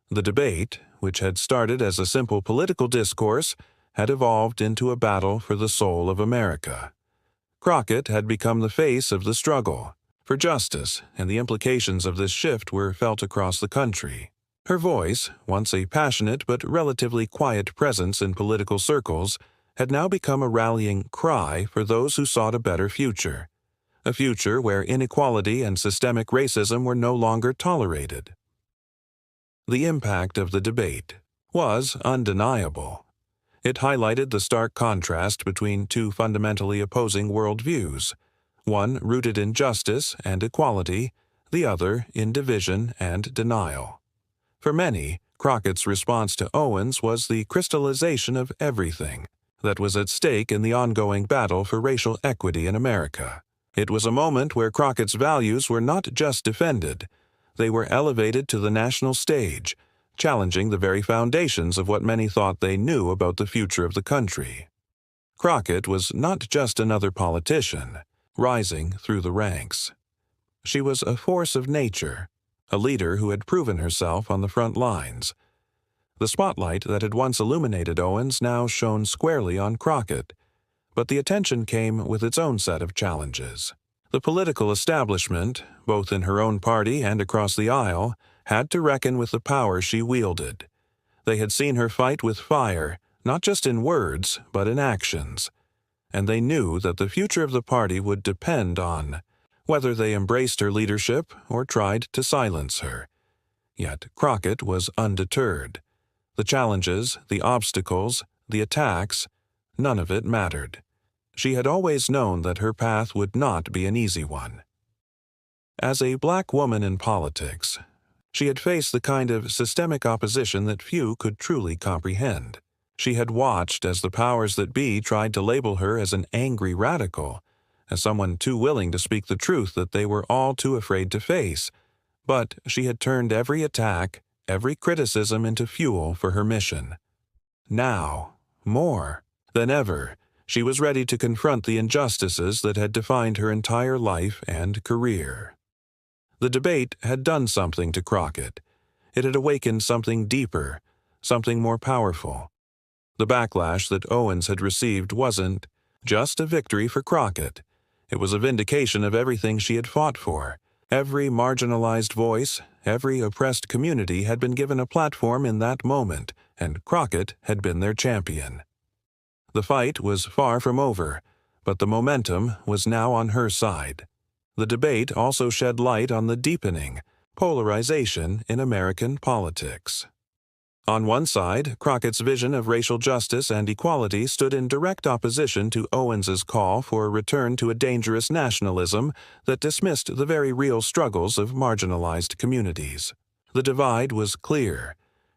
The debate, which had started as a simple political discourse, had evolved into a battle for the soul of America. Crockett had become the face of the struggle for justice, and the implications of this shift were felt across the country. Her voice, once a passionate but relatively quiet presence in political circles, had now become a rallying cry for those who sought a better future, a future where inequality and systemic racism were no longer tolerated. The impact of the debate was undeniable. It highlighted the stark contrast between two fundamentally opposing worldviews, one rooted in justice and equality, the other in division and denial. For many, Crockett's response to Owens was the crystallization of everything that was at stake in the ongoing battle for racial equity in America. It was a moment where Crockett's values were not just defended, they were elevated to the national stage, challenging the very foundations of what many thought they knew about the future of the country. Crockett was not just another politician, rising through the ranks. She was a force of nature, a leader who had proven herself on the front lines. The spotlight that had once illuminated Owens now shone squarely on Crockett, but the attention came with its own set of challenges. The political establishment, both in her own party and across the aisle, had to reckon with the power she wielded. They had seen her fight with fire, not just in words, but in actions. And they knew that the future of the party would depend on whether they embraced her leadership or tried to silence her. Yet Crockett was undeterred. The challenges, the obstacles, the attacks, none of it mattered. She had always known that her path would not be an easy one. As a black woman in politics, she had faced the kind of systemic opposition that few could truly comprehend. She had watched as the powers that be tried to label her as an angry radical, as someone too willing to speak the truth that they were all too afraid to face. But she had turned every attack, every criticism into fuel for her mission. Now, more than ever, she was ready to confront the injustices that had defined her entire life and career. The debate had done something to Crockett. It had awakened something deeper, something more powerful. The backlash that Owens had received wasn't just a victory for Crockett. It was a vindication of everything she had fought for. Every marginalized voice, every oppressed community had been given a platform in that moment, and Crockett had been their champion. The fight was far from over, but the momentum was now on her side. The debate also shed light on the deepening polarization in American politics. On one side, Crockett's vision of racial justice and equality stood in direct opposition to Owens's call for a return to a dangerous nationalism that dismissed the very real struggles of marginalized communities. The divide was clear.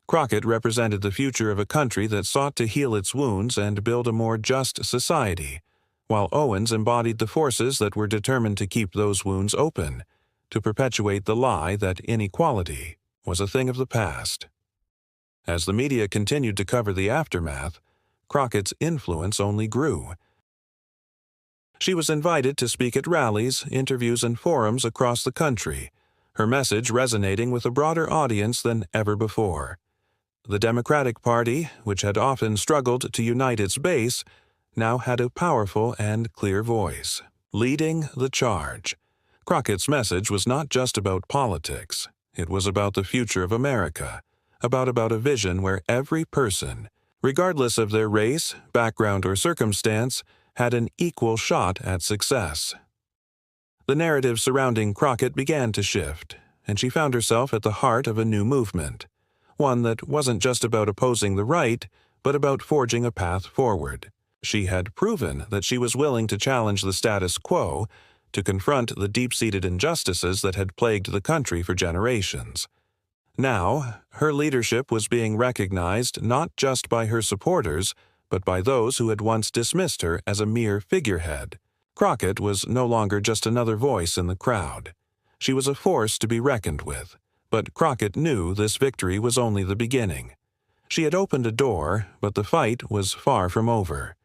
Crockett represented the future of a country that sought to heal its wounds and build a more just society, while Owens embodied the forces that were determined to keep those wounds open, to perpetuate the lie that inequality was a thing of the past. As the media continued to cover the aftermath, Crockett's influence only grew. She was invited to speak at rallies, interviews, and forums across the country, her message resonating with a broader audience than ever before. The Democratic Party, which had often struggled to unite its base, now had a powerful and clear voice, leading the charge. Crockett's message was not just about politics. It was about the future of America, about a vision where every person, regardless of their race, background, or circumstance, had an equal shot at success. The narrative surrounding Crockett began to shift, and she found herself at the heart of a new movement, one that wasn't just about opposing the right, but about forging a path forward. She had proven that she was willing to challenge the status quo, to confront the deep-seated injustices that had plagued the country for generations. Now, her leadership was being recognized not just by her supporters, but by those who had once dismissed her as a mere figurehead. Crockett was no longer just another voice in the crowd. She was a force to be reckoned with, but Crockett knew this victory was only the beginning. She had opened a door, but the fight was far from over.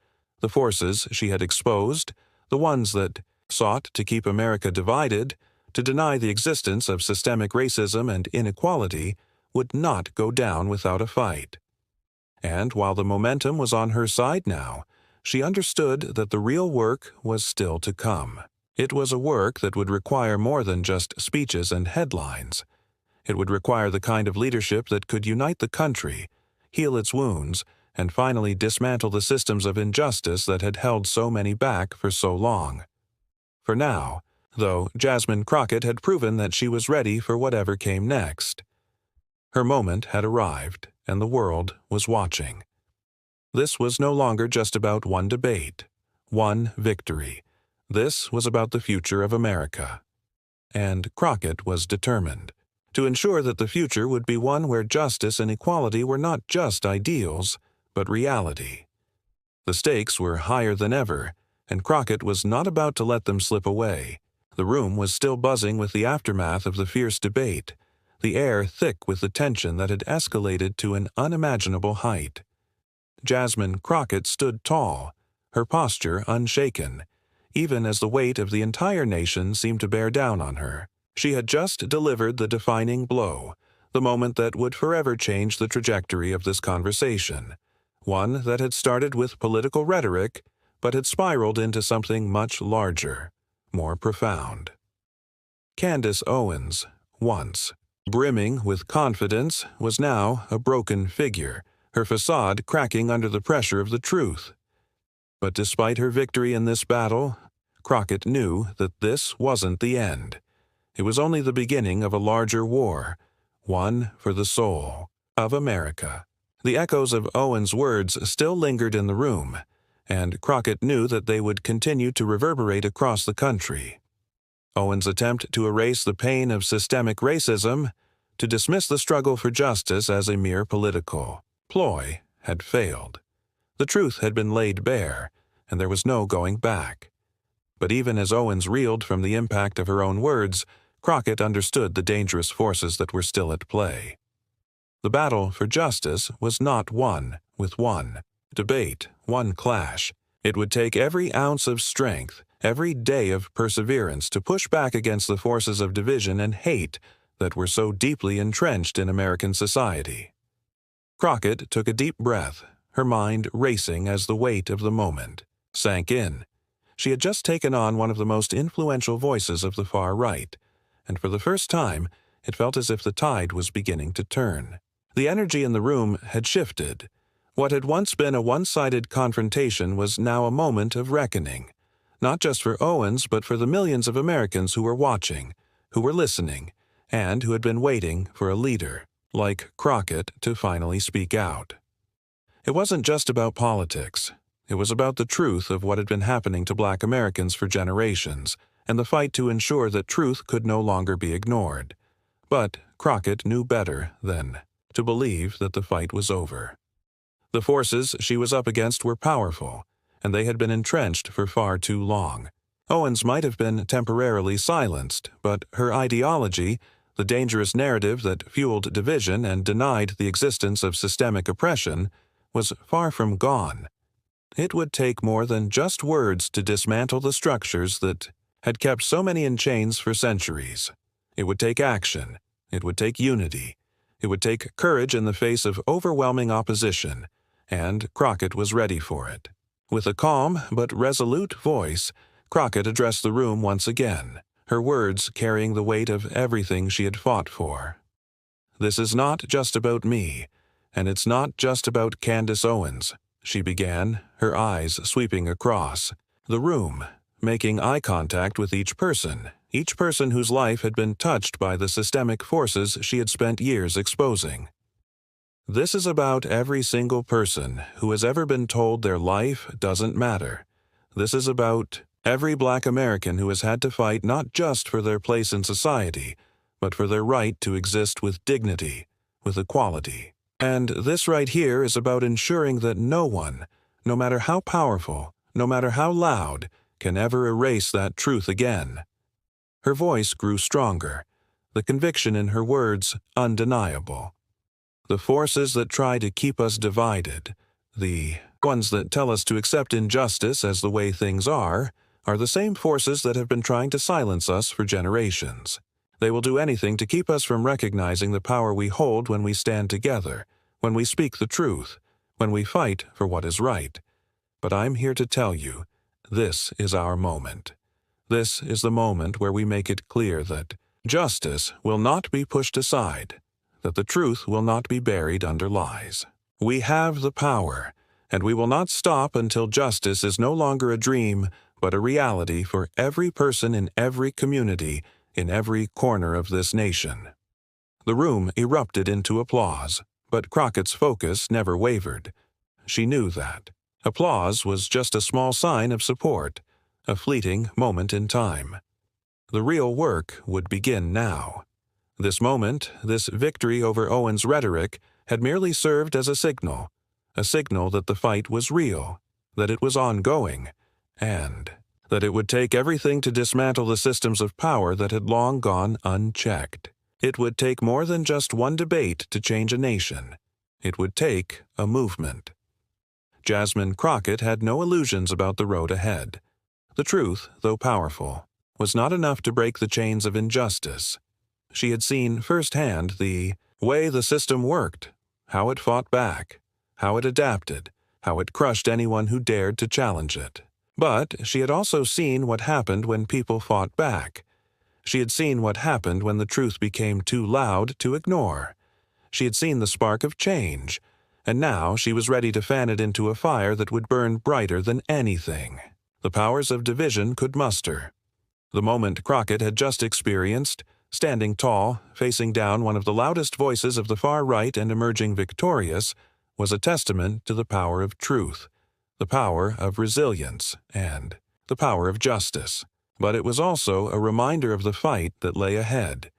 The forces she had exposed, the ones that sought to keep America divided, to deny the existence of systemic racism and inequality, would not go down without a fight. And while the momentum was on her side now, she understood that the real work was still to come. It was a work that would require more than just speeches and headlines. It would require the kind of leadership that could unite the country, heal its wounds, and finally dismantle the systems of injustice that had held so many back for so long. For now, though, Jasmine Crockett had proven that she was ready for whatever came next. Her moment had arrived, and the world was watching. This was no longer just about one debate, one victory. This was about the future of America. And Crockett was determined to ensure that the future would be one where justice and equality were not just ideals, but reality. The stakes were higher than ever, and Crockett was not about to let them slip away. The room was still buzzing with the aftermath of the fierce debate, the air thick with the tension that had escalated to an unimaginable height. Jasmine Crockett stood tall, her posture unshaken, even as the weight of the entire nation seemed to bear down on her. She had just delivered the defining blow, the moment that would forever change the trajectory of this conversation, one that had started with political rhetoric, but had spiraled into something much larger, more profound. Candace Owens, once brimming with confidence, was now a broken figure, her facade cracking under the pressure of the truth. But despite her victory in this battle, Crockett knew that this wasn't the end. It was only the beginning of a larger war, one for the soul of America. The echoes of Owens' words still lingered in the room, and Crockett knew that they would continue to reverberate across the country. Owens' attempt to erase the pain of systemic racism, to dismiss the struggle for justice as a mere political ploy, had failed. The truth had been laid bare, and there was no going back. But even as Owens reeled from the impact of her own words, Crockett understood the dangerous forces that were still at play. The battle for justice was not won with one debate, one clash. It would take every ounce of strength, every day of perseverance to push back against the forces of division and hate that were so deeply entrenched in American society. Crockett took a deep breath, her mind racing as the weight of the moment sank in. She had just taken on one of the most influential voices of the far right, and for the first time, it felt as if the tide was beginning to turn. The energy in the room had shifted. What had once been a one-sided confrontation was now a moment of reckoning, not just for Owens, but for the millions of Americans who were watching, who were listening, and who had been waiting for a leader, like Crockett, to finally speak out. It wasn't just about politics. It was about the truth of what had been happening to Black Americans for generations, and the fight to ensure that truth could no longer be ignored. But Crockett knew better than to believe that the fight was over. The forces she was up against were powerful, and they had been entrenched for far too long. Owens might have been temporarily silenced, but her ideology, the dangerous narrative that fueled division and denied the existence of systemic oppression, was far from gone. It would take more than just words to dismantle the structures that had kept so many in chains for centuries. It would take action. It would take unity. It would take courage in the face of overwhelming opposition, and Crockett was ready for it. With a calm but resolute voice, Crockett addressed the room once again, her words carrying the weight of everything she had fought for. "This is not just about me, and it's not just about Candace Owens," she began, her eyes sweeping across the room, making eye contact with each person whose life had been touched by the systemic forces she had spent years exposing. "This is about every single person who has ever been told their life doesn't matter. This is about every Black American who has had to fight not just for their place in society, but for their right to exist with dignity, with equality. And this right here is about ensuring that no one, no matter how powerful, no matter how loud, can ever erase that truth again." Her voice grew stronger, the conviction in her words undeniable. "The forces that try to keep us divided, the ones that tell us to accept injustice as the way things are the same forces that have been trying to silence us for generations. They will do anything to keep us from recognizing the power we hold when we stand together, when we speak the truth, when we fight for what is right. But I'm here to tell you, this is our moment. This is the moment where we make it clear that justice will not be pushed aside, that the truth will not be buried under lies. We have the power, and we will not stop until justice is no longer a dream, but a reality for every person in every community, in every corner of this nation." The room erupted into applause, but Crockett's focus never wavered. She knew that applause was just a small sign of support, a fleeting moment in time. The real work would begin now. This moment, this victory over Owens' rhetoric, had merely served as a signal that the fight was real, that it was ongoing, and that it would take everything to dismantle the systems of power that had long gone unchecked. It would take more than just one debate to change a nation. It would take a movement. Jasmine Crockett had no illusions about the road ahead. The truth, though powerful, was not enough to break the chains of injustice. She had seen firsthand the way the system worked, how it fought back, how it adapted, how it crushed anyone who dared to challenge it. But she had also seen what happened when people fought back. She had seen what happened when the truth became too loud to ignore. She had seen the spark of change, and now she was ready to fan it into a fire that would burn brighter than anything the powers of division could muster. The moment Crockett had just experienced, standing tall, facing down one of the loudest voices of the far right and emerging victorious, was a testament to the power of truth, the power of resilience, and the power of justice. But it was also a reminder of the fight that lay ahead.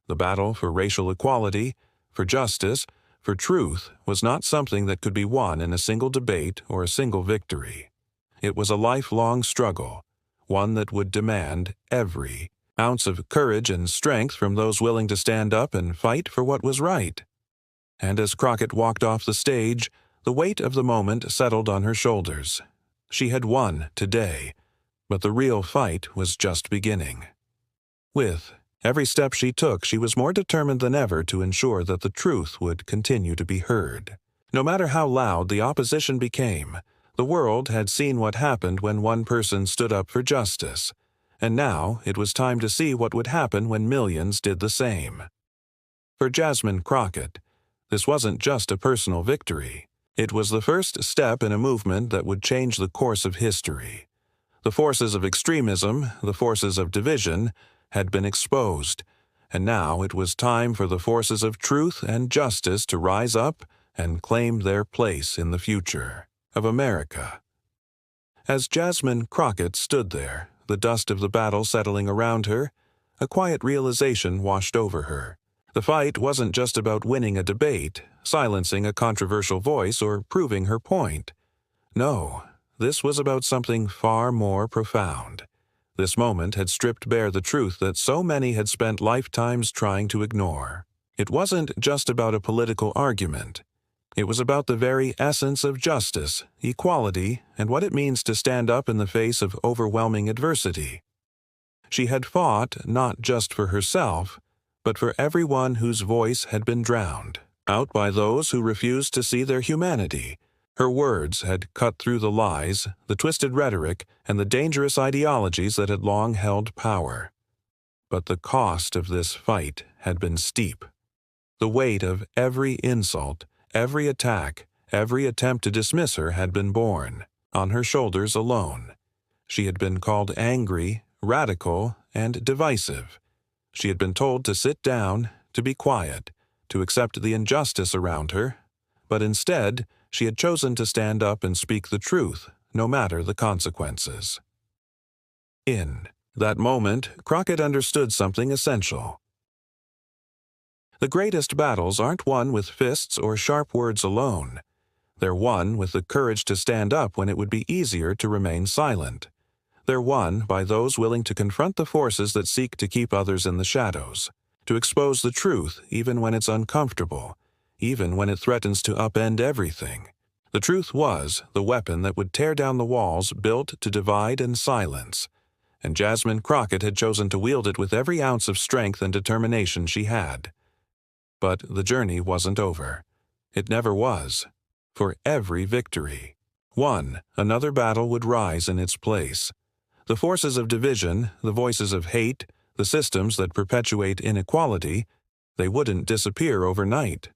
The battle for racial equality, for justice, for truth was not something that could be won in a single debate or a single victory. It was a lifelong struggle, one that would demand every ounce of courage and strength from those willing to stand up and fight for what was right. And as Crockett walked off the stage, the weight of the moment settled on her shoulders. She had won today, but the real fight was just beginning. With every step she took, she was more determined than ever to ensure that the truth would continue to be heard. No matter how loud the opposition became, the world had seen what happened when one person stood up for justice, and now it was time to see what would happen when millions did the same. For Jasmine Crockett, this wasn't just a personal victory. It was the first step in a movement that would change the course of history. The forces of extremism, the forces of division, had been exposed, and now it was time for the forces of truth and justice to rise up and claim their place in the future of America. As Jasmine Crockett stood there, the dust of the battle settling around her, a quiet realization washed over her. The fight wasn't just about winning a debate, silencing a controversial voice, or proving her point. No, this was about something far more profound. This moment had stripped bare the truth that so many had spent lifetimes trying to ignore. It wasn't just about a political argument. It was about the very essence of justice, equality, and what it means to stand up in the face of overwhelming adversity. She had fought not just for herself, but for everyone whose voice had been drowned out by those who refused to see their humanity. Her words had cut through the lies, the twisted rhetoric, and the dangerous ideologies that had long held power. But the cost of this fight had been steep. The weight of every insult, every attack, every attempt to dismiss her had been borne on her shoulders alone. She had been called angry, radical, and divisive. She had been told to sit down, to be quiet, to accept the injustice around her, but instead, she had chosen to stand up and speak the truth, no matter the consequences. In that moment, Crockett understood something essential. The greatest battles aren't won with fists or sharp words alone. They're won with the courage to stand up when it would be easier to remain silent. They're won by those willing to confront the forces that seek to keep others in the shadows, to expose the truth even when it's uncomfortable, even when it threatens to upend everything. The truth was the weapon that would tear down the walls built to divide and silence, and Jasmine Crockett had chosen to wield it with every ounce of strength and determination she had. But the journey wasn't over. It never was. For every victory, another battle would rise in its place. The forces of division, the voices of hate, the systems that perpetuate inequality, they wouldn't disappear overnight.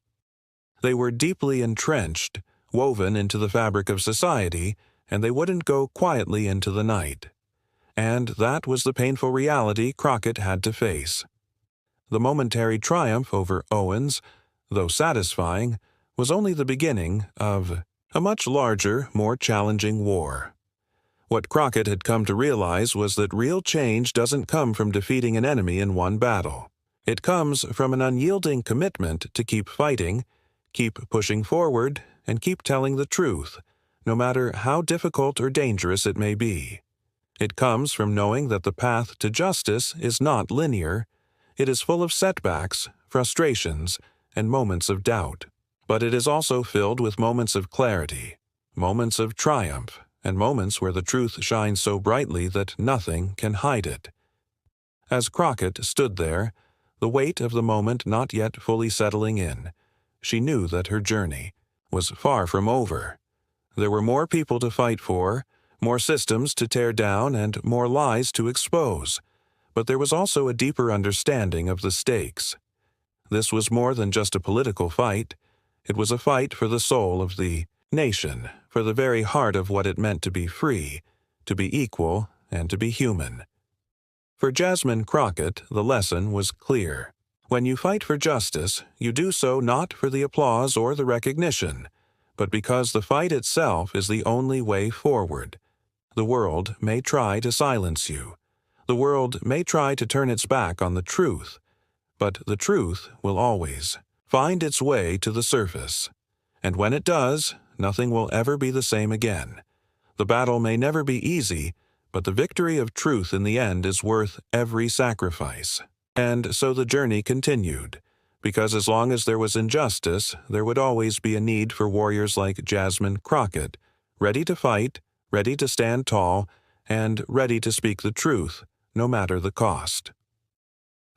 They were deeply entrenched, woven into the fabric of society, and they wouldn't go quietly into the night. And that was the painful reality Crockett had to face. The momentary triumph over Owens, though satisfying, was only the beginning of a much larger, more challenging war. What Crockett had come to realize was that real change doesn't come from defeating an enemy in one battle. It comes from an unyielding commitment to keep fighting, keep pushing forward, and keep telling the truth, no matter how difficult or dangerous it may be. It comes from knowing that the path to justice is not linear. It is full of setbacks, frustrations, and moments of doubt. But it is also filled with moments of clarity, moments of triumph, and moments where the truth shines so brightly that nothing can hide it. As Crockett stood there, the weight of the moment not yet fully settling in, she knew that her journey was far from over. There were more people to fight for, more systems to tear down, and more lies to expose. But there was also a deeper understanding of the stakes. This was more than just a political fight. It was a fight for the soul of the nation, for the very heart of what it meant to be free, to be equal, and to be human. For Jasmine Crockett, the lesson was clear. When you fight for justice, you do so not for the applause or the recognition, but because the fight itself is the only way forward. The world may try to silence you. The world may try to turn its back on the truth, but the truth will always find its way to the surface. And when it does, nothing will ever be the same again. The battle may never be easy, but the victory of truth in the end is worth every sacrifice. And so the journey continued, because as long as there was injustice, there would always be a need for warriors like Jasmine Crockett, ready to fight, ready to stand tall, and ready to speak the truth, no matter the cost.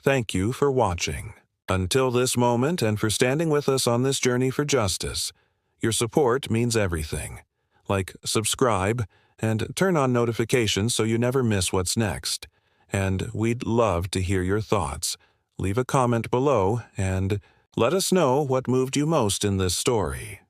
Thank you for watching. Until this moment, and for standing with us on this journey for justice. Your support means everything. Like, subscribe, and turn on notifications so you never miss what's next. And we'd love to hear your thoughts. Leave a comment below, and let us know what moved you most in this story.